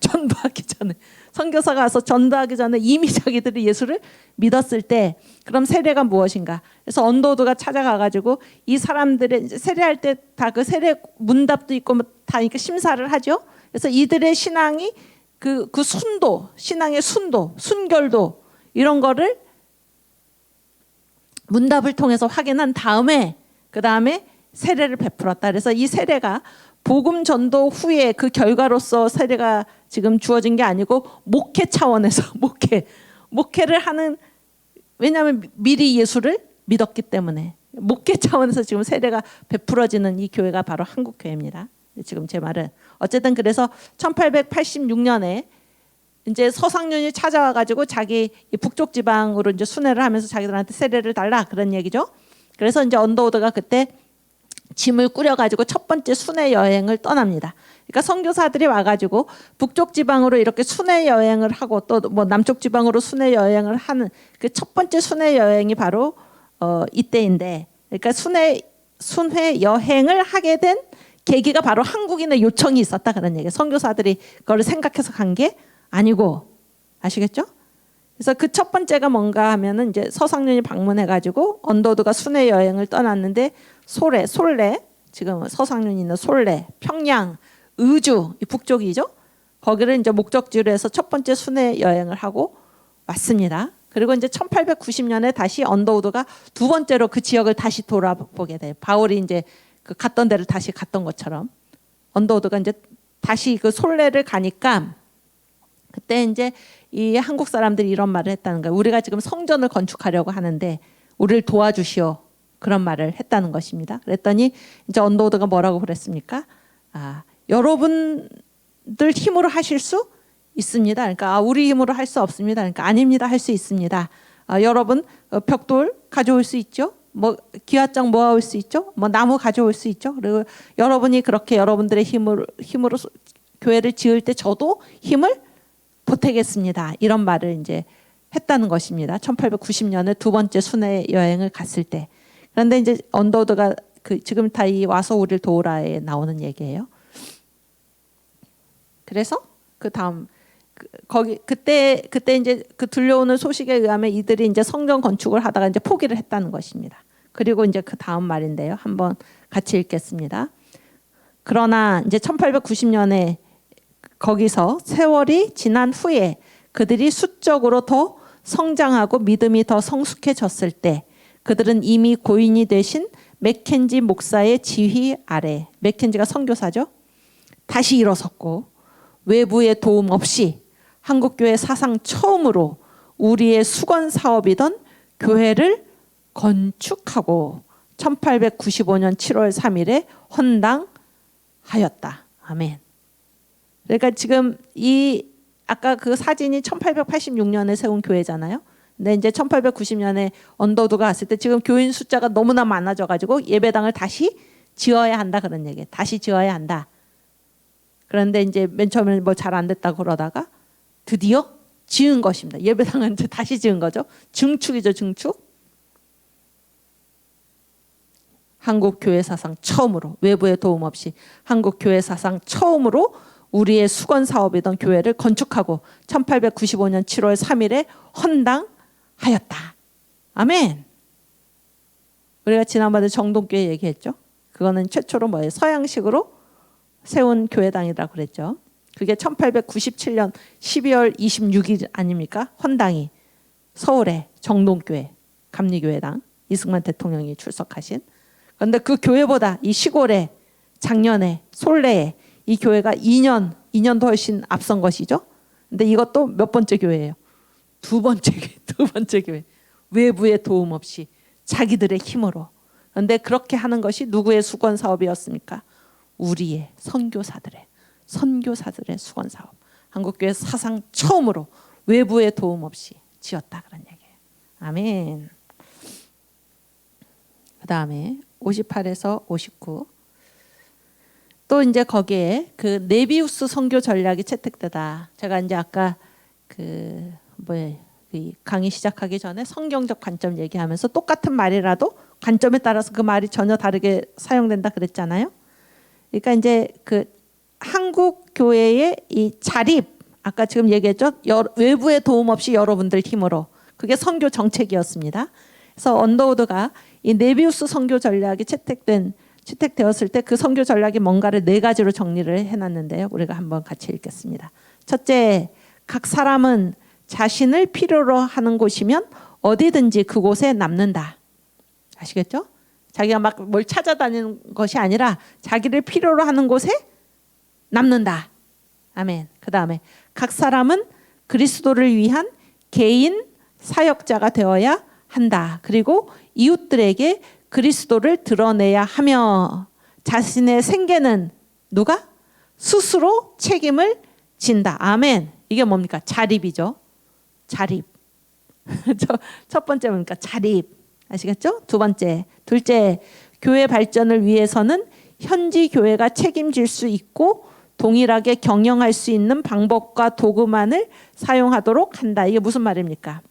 전도하기 전에, 선교사가 와서 전도하기 전에 이미 자기들이 예수를 믿었을 때, 그럼 세례가 무엇인가? 그래서 언더우드가 찾아가가지고 이 사람들의 세례할 때 다 그 세례 문답도 있고 다 이렇게 심사를 하죠. 그래서 이들의 신앙이 그 순도, 신앙의 순도, 순결도 이런 거를 문답을 통해서 확인한 다음에 그 다음에 세례를 베풀었다. 그래서 이 세례가 복음 전도 후에 그 결과로서 세례가 지금 주어진 게 아니고 목회 차원에서 목회를 하는, 왜냐하면 미리 예수를 믿었기 때문에 목회 차원에서 지금 세례가 베풀어지는 이 교회가 바로 한국교회입니다. 지금 제 말은 어쨌든 그래서 1886년에 이제 서상륜이 찾아와 가지고 자기 북쪽 지방으로 이제 순회를 하면서 자기들한테 세례를 달라 그런 얘기죠. 그래서 이제 언더우드가 그때 짐을 꾸려가지고 첫 번째 순회 여행을 떠납니다. 그러니까 선교사들이 와가지고 북쪽 지방으로 이렇게 순회 여행을 하고 또 뭐 남쪽 지방으로 순회 여행을 하는 그 첫 번째 순회 여행이 바로 이때인데, 그러니까 순회 여행을 하게 된 계기가 바로 한국인의 요청이 있었다 그런 얘기예요. 선교사들이 그걸 생각해서 간 게 아니고, 아시겠죠? 그래서 그 첫 번째가 뭔가 하면은 이제 서상륜이 방문해가지고 언더우드가 순회 여행을 떠났는데 솔레, 지금 서상륜이 있는 솔레, 평양, 의주 이 북쪽이죠. 거기를 이제 목적지로 해서 첫 번째 순회 여행을 하고 왔습니다. 그리고 이제 1890년에 다시 언더우드가 두 번째로 그 지역을 다시 돌아보게 돼요. 바울이 이제 그 갔던 데를 다시 갔던 것처럼 언더우드가 이제 다시 그 솔레를 가니까 그때 이제 이 한국 사람들이 이런 말을 했다는 거예요. 우리가 지금 성전을 건축하려고 하는데 우리를 도와주시오. 그런 말을 했다는 것입니다. 그랬더니 이제 언더우드가 뭐라고 그랬습니까? 여러분들 힘으로 하실 수 있습니다. 그러니까 우리 힘으로 할 수 없습니다. 그러니까 아닙니다. 할 수 있습니다. 여러분 벽돌 가져올 수 있죠. 뭐 기와장 모아올 수 있죠. 뭐 나무 가져올 수 있죠. 그리고 여러분이 그렇게 여러분들의 힘으로 교회를 지을 때 저도 힘을 보태겠습니다. 이런 말을 이제 했다는 것입니다. 1890년에 두 번째 순회 여행을 갔을 때. 그런데 이제 언더우드가 지금 다 이 와서 우리를 도우라에 나오는 얘기예요. 그래서 그 다음 그때 이제 그 들려오는 소식에 의하면 이들이 이제 성전 건축을 하다가 이제 포기를 했다는 것입니다. 그리고 이제 그 다음 말인데요. 한번 같이 읽겠습니다. 그러나 이제 1890년에 거기서 세월이 지난 후에 그들이 수적으로 더 성장하고 믿음이 더 성숙해졌을 때 그들은 이미 고인이 되신 맥켄지 목사의 지휘 아래, 맥켄지가 선교사죠, 다시 일어섰고 외부의 도움 없이 한국교회 사상 처음으로 우리의 수건 사업이던 교회를 건축하고 1895년 7월 3일에 헌당하였다. 아멘. 그러니까 지금 이 아까 그 사진이 1886년에 세운 교회잖아요. 근데 이제 1890년에 언더우드가 왔을 때 지금 교인 숫자가 너무나 많아져 가지고 예배당을 다시 지어야 한다 그런 얘기예요. 다시 지어야 한다. 그런데 이제 맨 처음에는 뭐 잘 안 됐다고 그러다가 드디어 지은 것입니다. 예배당은 이제 다시 지은 거죠. 증축이죠, 증축. 한국 교회 사상 처음으로, 외부의 도움 없이 한국 교회 사상 처음으로 우리의 수건 사업이던 교회를 건축하고 1895년 7월 3일에 헌당하였다. 아멘. 우리가 지난번에 정동교회 얘기했죠. 그거는 최초로 뭐예요? 서양식으로 세운 교회당이라고 그랬죠. 그게 1897년 12월 26일 아닙니까? 헌당이 서울의 정동교회 감리교회당 이승만 대통령이 출석하신. 그런데 그 교회보다 이 시골에 작년에 솔레에 이 교회가 2년도 훨씬 앞선 것이죠. 근데 이것도 몇 번째 교회예요? 두 번째 교회. 외부의 도움 없이 자기들의 힘으로. 그런데 그렇게 하는 것이 누구의 수건 사업이었습니까? 우리의 선교사들의 수건 사업. 한국교회 사상 처음으로 외부의 도움 없이 지었다 그런 얘기예요. 아멘. 그 다음에 58에서 59. 또 이제 거기에 그 네비우스 선교 전략이 채택되다. 제가 이제 아까 그 강의 시작하기 전에 성경적 관점 얘기하면서 똑같은 말이라도 관점에 따라서 그 말이 전혀 다르게 사용된다 그랬잖아요. 그러니까 이제 그 한국 교회의 이 자립 아까 지금 얘기했죠. 외부의 도움 없이 여러분들 힘으로. 그게 선교 정책이었습니다. 그래서 언더우드가 이 네비우스 선교 전략이 채택되었을 때 그 선교 전략이 뭔가를 4가지로 정리를 해놨는데요. 우리가 한번 같이 읽겠습니다. 첫째, 각 사람은 자신을 필요로 하는 곳이면 어디든지 그곳에 남는다. 아시겠죠? 자기가 막 뭘 찾아다니는 것이 아니라 자기를 필요로 하는 곳에 남는다. 아멘. 그 다음에 각 사람은 그리스도를 위한 개인 사역자가 되어야 한다. 그리고 이웃들에게 그리스도를 드러내야 하며 자신의 생계는 누가? 스스로 책임을 진다. 아멘. 이게 뭡니까? 자립이죠. 자립. 첫 번째 뭡니까? 자립. 아시겠죠? 둘째, 교회 발전을 위해서는 현지 교회가 책임질 수 있고 동일하게 경영할 수 있는 방법과 도구만을 사용하도록 한다. 이게 무슨 말입니까?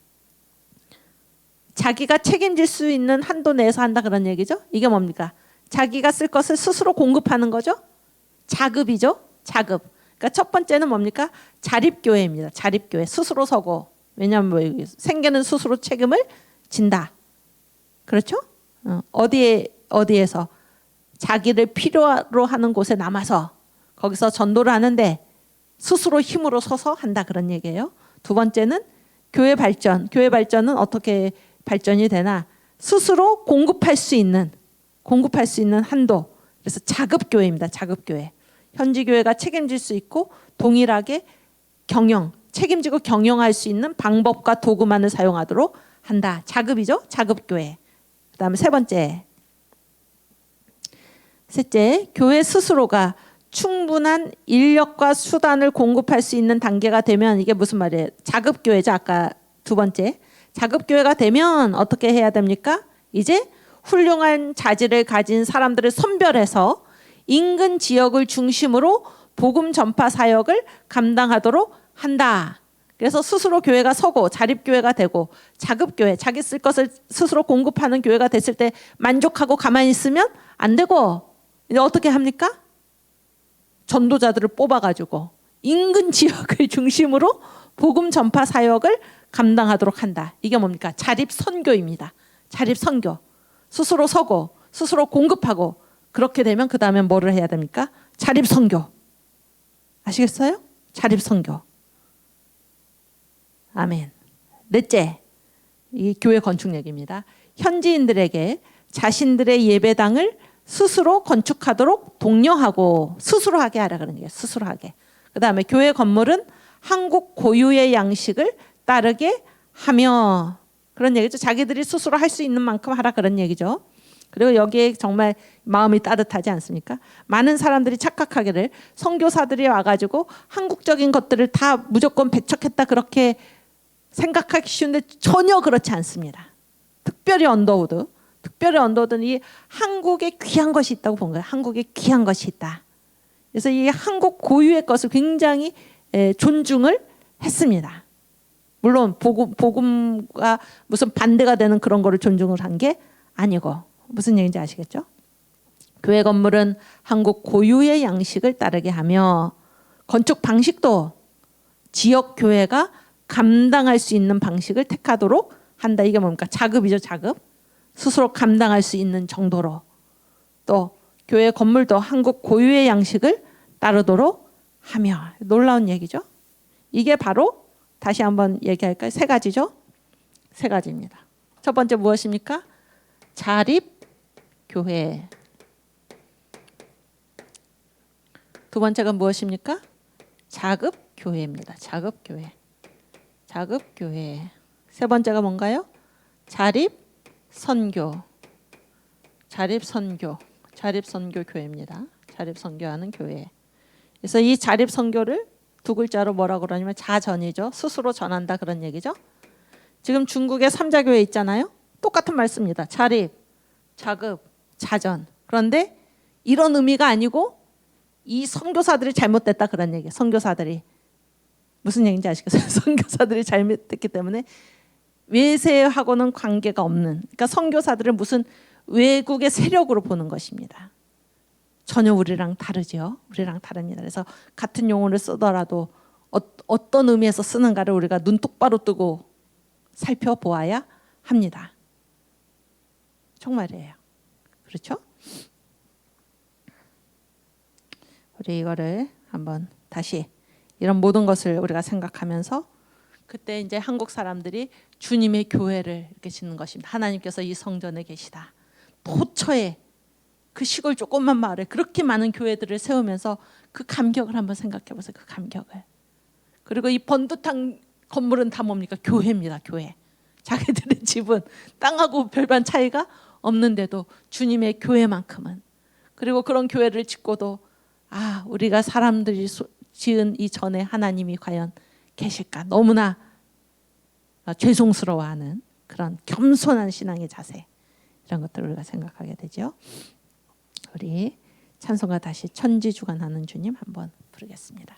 자기가 책임질 수 있는 한도 내에서 한다 그런 얘기죠. 이게 뭡니까? 자기가 쓸 것을 스스로 공급하는 거죠. 자급이죠. 자급. 그러니까 첫 번째는 뭡니까? 자립교회입니다. 자립교회. 스스로 서고. 왜냐하면 뭐 생계는 스스로 책임을 진다. 그렇죠? 어디에서 자기를 필요로 하는 곳에 남아서 거기서 전도를 하는데 스스로 힘으로 서서 한다 그런 얘기예요. 두 번째는 교회 발전. 교회 발전은 어떻게 발전이 되나? 스스로 공급할 수 있는 한도. 그래서 자급교회입니다. 자급교회. 현지 교회가 책임질 수 있고 동일하게 책임지고 경영할 수 있는 방법과 도구만을 사용하도록 한다. 자급이죠. 자급교회. 그 다음에 셋째, 교회 스스로가 충분한 인력과 수단을 공급할 수 있는 단계가 되면 이게 무슨 말이에요? 자급교회죠. 아까 두 번째. 자급교회가 되면 어떻게 해야 됩니까? 이제 훌륭한 자질을 가진 사람들을 선별해서 인근 지역을 중심으로 복음 전파 사역을 감당하도록 한다. 그래서 스스로 교회가 서고 자립교회가 되고 자급교회, 자기 쓸 것을 스스로 공급하는 교회가 됐을 때 만족하고 가만히 있으면 안 되고 이제 어떻게 합니까? 전도자들을 뽑아가지고 인근 지역을 중심으로 복음 전파 사역을 감당하도록 한다. 이게 뭡니까? 자립선교입니다. 자립선교. 스스로 서고 스스로 공급하고 그렇게 되면 그 다음에 뭐를 해야 됩니까? 자립선교. 아시겠어요? 자립선교. 아멘. 넷째, 이 교회 건축 얘기입니다. 현지인들에게 자신들의 예배당을 스스로 건축하도록 독려하고 스스로 하게 하라 그런 얘기예요. 스스로 하게. 그 다음에 교회 건물은 한국 고유의 양식을 따르게 하며 그런 얘기죠. 자기들이 스스로 할 수 있는 만큼 하라 그런 얘기죠. 그리고 여기에 정말 마음이 따뜻하지 않습니까? 많은 사람들이 착각하기를 선교사들이 와가지고 한국적인 것들을 다 무조건 배척했다 그렇게 생각하기 쉬운데 전혀 그렇지 않습니다. 특별히 언더우드는 이 한국에 귀한 것이 있다고 본 거예요. 한국에 귀한 것이 있다. 그래서 이 한국 고유의 것을 굉장히 존중을 했습니다. 물론 복음과 무슨 반대가 되는 그런 거를 존중을 한 게 아니고 무슨 얘기인지 아시겠죠? 교회 건물은 한국 고유의 양식을 따르게 하며 건축 방식도 지역 교회가 감당할 수 있는 방식을 택하도록 한다. 이게 뭡니까? 자급이죠. 자급. 스스로 감당할 수 있는 정도로. 또 교회 건물도 한국 고유의 양식을 따르도록 하며. 놀라운 얘기죠. 이게 바로 다시 한번 얘기할까요? 3가지죠. 3가지입니다. 첫 번째 무엇입니까? 자립교회. 두 번째가 무엇입니까? 자급교회입니다. 자급교회. 세 번째가 뭔가요? 자립선교 교회입니다. 자립선교하는 교회. 그래서 이 자립선교를 2글자로 뭐라고 그러냐면 자전이죠. 스스로 전한다 그런 얘기죠. 지금 중국에 3자교회 있잖아요. 똑같은 말씀입니다. 자립, 자급, 자전. 그런데 이런 의미가 아니고 이 선교사들이 잘못됐다 그런 얘기예요. 선교사들이. 무슨 얘기인지 아시겠어요? 선교사들이 잘못됐기 때문에 외세하고는 관계가 없는, 그러니까 선교사들을 무슨 외국의 세력으로 보는 것입니다. 전혀 우리랑 다르죠. 우리랑 다릅니다. 그래서 같은 용어를 쓰더라도 어떤 의미에서 쓰는가를 우리가 눈 똑바로 뜨고 살펴보아야 합니다. 정말이에요. 그렇죠? 우리 이거를 한번 다시 이런 모든 것을 우리가 생각하면서 그때 이제 한국 사람들이 주님의 교회를 이렇게 짓는 것입니다. 하나님께서 이 성전에 계시다. 도처에 그 시골 조그만 마을에 그렇게 많은 교회들을 세우면서 그 감격을 한번 생각해 보세요. 그 감격을. 그리고 이 번듯한 건물은 다 뭡니까? 교회입니다. 교회. 자기들의 집은 땅하고 별반 차이가 없는데도 주님의 교회만큼은. 그리고 그런 교회를 짓고도 우리가 사람들이 지은 이 전에 하나님이 과연 계실까? 너무나 죄송스러워하는 그런 겸손한 신앙의 자세, 이런 것들을 우리가 생각하게 되죠. 우리 찬송가 다시 천지주관하는 주님 한번 부르겠습니다.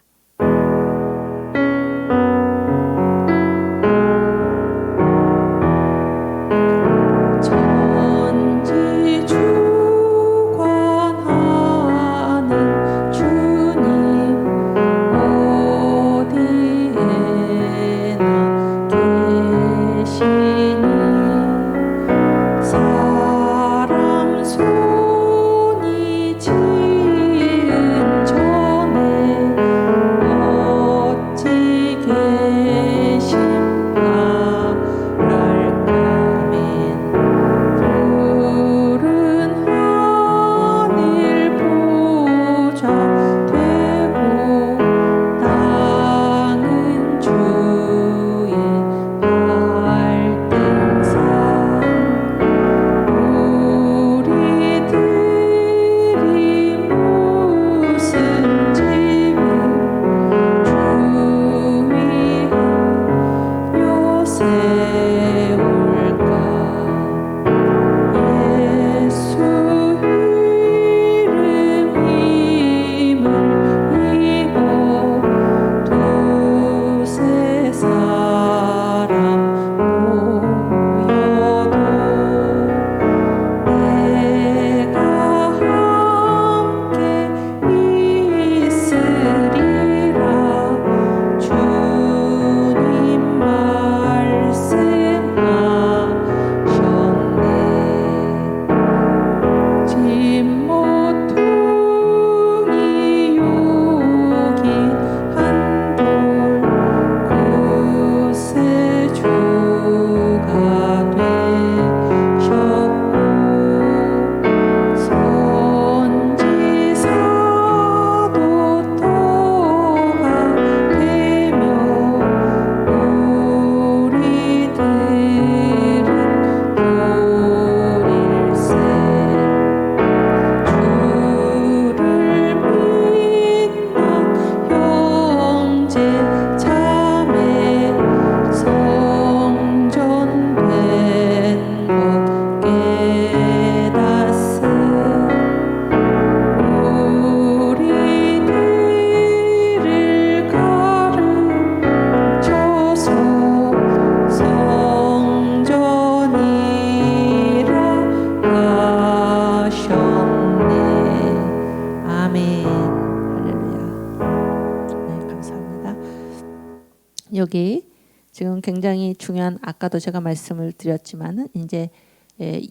여기 지금 굉장히 중요한, 아까도 제가 말씀을 드렸지만은 이제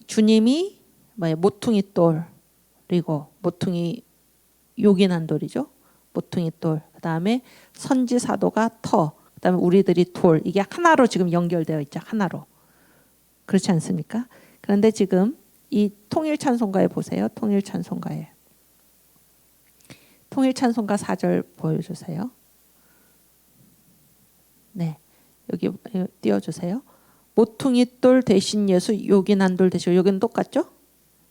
주님이 모퉁이 돌이고, 모퉁이 요긴한 돌이죠. 모퉁이 돌. 그다음에 선지 사도가 터. 그다음에 우리들이 돌. 이게 하나로 지금 연결되어 있죠. 하나로. 그렇지 않습니까? 그런데 지금 이 통일 찬송가에 보세요. 통일 찬송가에. 통일 찬송가 4절 보여주세요. 네, 여기 띄워주세요. 모퉁이 돌 대신 예수, 요긴한 돌 대신. 여기는 똑같죠?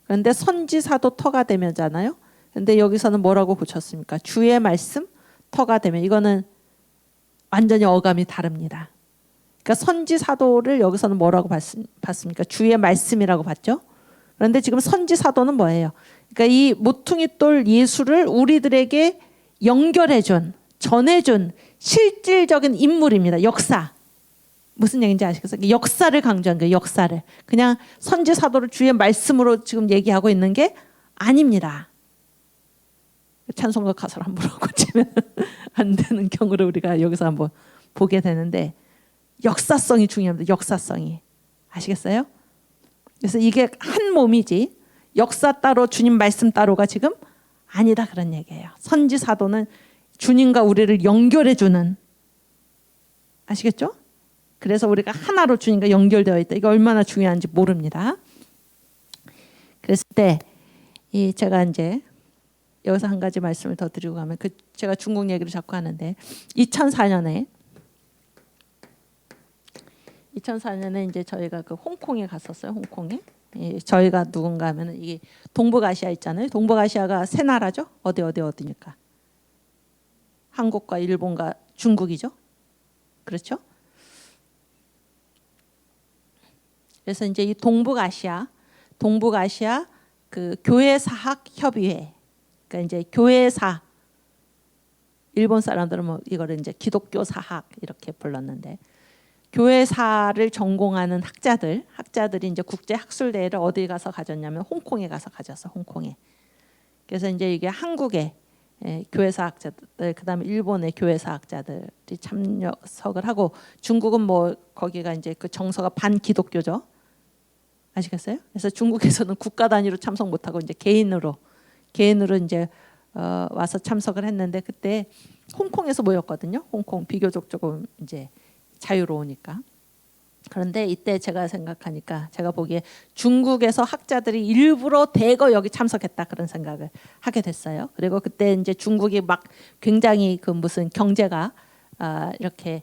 그런데 선지 사도 터가 되면잖아요. 그런데 여기서는 뭐라고 붙였습니까? 주의 말씀 터가 되면. 이거는 완전히 어감이 다릅니다. 그러니까 선지 사도를 여기서는 뭐라고 봤습니까? 주의 말씀이라고 봤죠. 그런데 지금 선지 사도는 뭐예요? 그러니까 이 모퉁이 돌 예수를 우리들에게 연결해준, 전해준 실질적인 인물입니다. 역사. 무슨 얘기인지 아시겠어요? 역사를 강조한 거예요. 역사를. 그냥 선지 사도를 주의 말씀으로 지금 얘기하고 있는 게 아닙니다. 찬송가 가사를 함부로 고치면 안 되는 경우를 우리가 여기서 한번 보게 되는데 역사성이 중요합니다. 역사성이. 아시겠어요? 그래서 이게 한 몸이지 역사 따로 주님 말씀 따로가 지금 아니다 그런 얘기예요. 선지 사도는 주님과 우리를 연결해 주는 아시겠죠? 그래서 우리가 하나로 주님과 연결되어 있다. 이거 얼마나 중요한지 모릅니다. 그랬을 때 이 제가 이제 여기서 한 가지 말씀을 더 드리고 가면 제가 중국 얘기를 자꾸 하는데 2004년에 이제 저희가 그 홍콩에 갔었어요. 홍콩에. 저희가 누군가 하면은 이게 동북아시아 있잖아요. 동북아시아가 세 나라죠. 어디니까. 한국과 일본과 중국이죠. 그렇죠? 그래서 이제 이 동북아시아 그 교회사학 협의회. 그러니까 이제 교회사 일본 사람들은 뭐 이거를 이제 기독교 사학 이렇게 불렀는데 교회사를 전공하는 학자들이 이제 국제 학술 대회를 어디 가서 가졌냐면 홍콩에 가서 가졌어. 홍콩에. 그래서 이제 이게 한국의 교회사 학자들, 그다음에 일본의 교회사 학자들이 참석을 하고 중국은 뭐 거기가 이제 그 정서가 반기독교죠. 아시겠어요? 그래서 중국에서는 국가 단위로 참석 못하고 이제 개인으로 이제 와서 참석을 했는데 그때 홍콩에서 모였거든요. 홍콩 비교적 조금 이제 자유로우니까. 그런데 이때 제가 생각하니까 제가 보기에 중국에서 학자들이 일부러 대거 여기 참석했다 그런 생각을 하게 됐어요. 그리고 그때 이제 중국이 막 굉장히 그 무슨 경제가 이렇게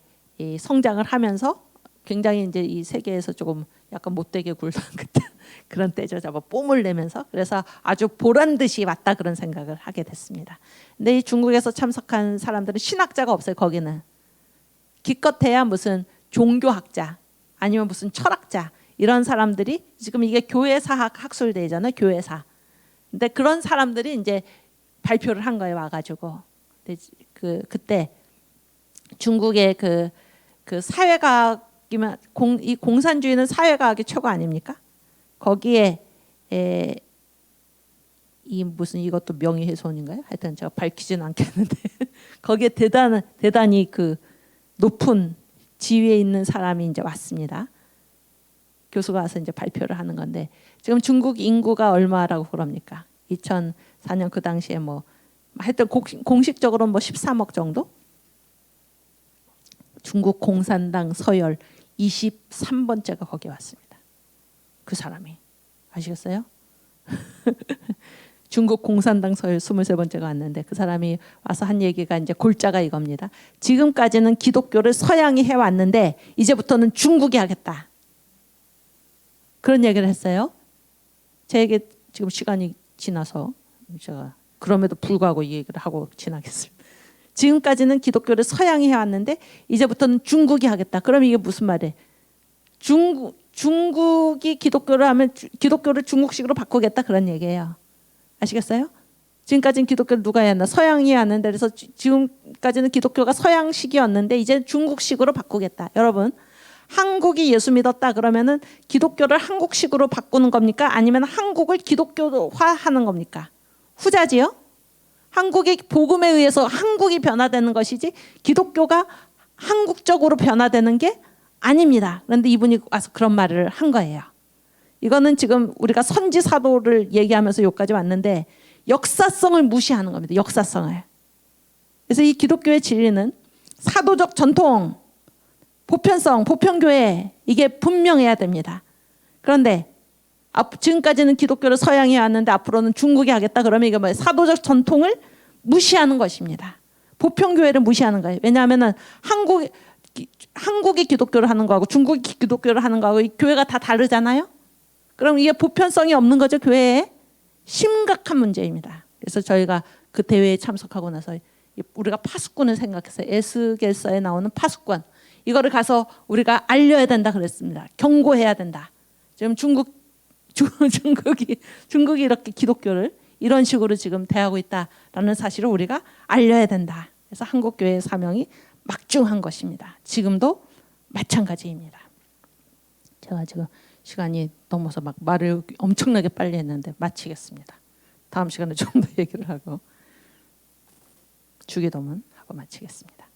성장을 하면서 굉장히 이제 이 세계에서 조금 약간 못되게 굴던 그때 그런 때죠. 잡아 뽐을 내면서 그래서 아주 보란 듯이 왔다 그런 생각을 하게 됐습니다. 근데 이 중국에서 참석한 사람들은 신학자가 없어요. 거기는 기껏해야 무슨 종교학자 아니면 무슨 철학자 이런 사람들이 지금 이게 교회사학 학술대회잖아요. 교회사. 근데 그런 사람들이 이제 발표를 한 거예요. 와가지고 그때 중국의 그 사회과학이면 이 공산주의는 사회과학이 최고 아닙니까? 거기에 이 무슨 이것도 명예훼손인가요? 하여튼 제가 밝히지는 않겠는데 거기에 대단히 그 높은 지위에 있는 사람이 이제 왔습니다. 교수가 와서 이제 발표를 하는 건데 지금 중국 인구가 얼마라고 그럽니까? 2004년 그 당시에 뭐 하여튼 공식적으로 뭐 13억 정도? 중국 공산당 서열 23번째가 거기 왔습니다. 그 사람이. 아시겠어요? 중국 공산당 서열 23번째가 왔는데 그 사람이 와서 한 얘기가 이제 골자가 이겁니다. 지금까지는 기독교를 서양이 해왔는데 이제부터는 중국이 하겠다. 그런 얘기를 했어요. 제게 지금 시간이 지나서 제가 그럼에도 불구하고 이 얘기를 하고 지나겠습니다. 지금까지는 기독교를 서양이 해왔는데 이제부터는 중국이 하겠다. 그럼 이게 무슨 말이에요? 중국이 기독교를 하면 기독교를 중국식으로 바꾸겠다 그런 얘기예요. 아시겠어요? 지금까지는 기독교를 누가 했나? 서양이 하는데 그래서 지금까지는 기독교가 서양식이었는데 이제 중국식으로 바꾸겠다. 여러분 한국이 예수 믿었다 그러면은 기독교를 한국식으로 바꾸는 겁니까? 아니면 한국을 기독교화하는 겁니까? 후자지요. 한국의 복음에 의해서 한국이 변화되는 것이지 기독교가 한국적으로 변화되는 게 아닙니다. 그런데 이분이 와서 그런 말을 한 거예요. 이거는 지금 우리가 선지 사도를 얘기하면서 여기까지 왔는데 역사성을 무시하는 겁니다. 역사성을. 그래서 이 기독교의 진리는 사도적 전통, 보편성, 보편교회 이게 분명해야 됩니다. 그런데 지금까지는 기독교를 서양이 왔는데 앞으로는 중국이 하겠다 그러면 이게 뭐예요? 사도적 전통을 무시하는 것입니다. 보편교회를 무시하는 거예요. 왜냐하면 한국이 기독교를 하는 거하고 중국이 기독교를 하는 거하고 이 교회가 다 다르잖아요. 그럼 이게 보편성이 없는 거죠. 교회에. 심각한 문제입니다. 그래서 저희가 그 대회에 참석하고 나서 우리가 파수꾼을 생각했어요. 에스겔서에 나오는 파수꾼. 이거를 가서 우리가 알려야 된다 그랬습니다. 경고해야 된다. 지금 중국이 이렇게 기독교를 이런 식으로 지금 대하고 있다라는 사실을 우리가 알려야 된다. 그래서 한국교회의 사명이 막중한 것입니다. 지금도 마찬가지입니다. 제가 지금 시간이 넘어서 막 말을 엄청나게 빨리 했는데 마치겠습니다. 다음 시간에 좀 더 얘기를 하고 주기도문 하고 마치겠습니다.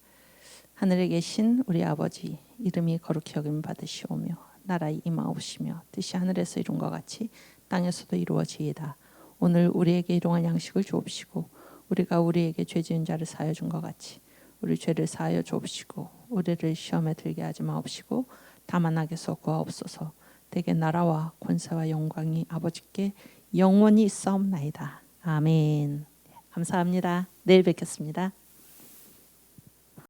하늘에 계신 우리 아버지, 이름이 거룩히 여김 받으시오며 나라에 임하옵시며 뜻이 하늘에서 이룬 것 같이 땅에서도 이루어지이다. 오늘 우리에게 일용할 양식을 주옵시고 우리가 우리에게 죄 지은 자를 사하여 준 것 같이 우리 죄를 사하여 주옵시고 우리를 시험에 들게 하지 마옵시고 다만 악에서 구하옵소서. 대개 나라와 권세와 영광이 아버지께 영원히 있사옵나이다. 아멘. 감사합니다. 내일 뵙겠습니다.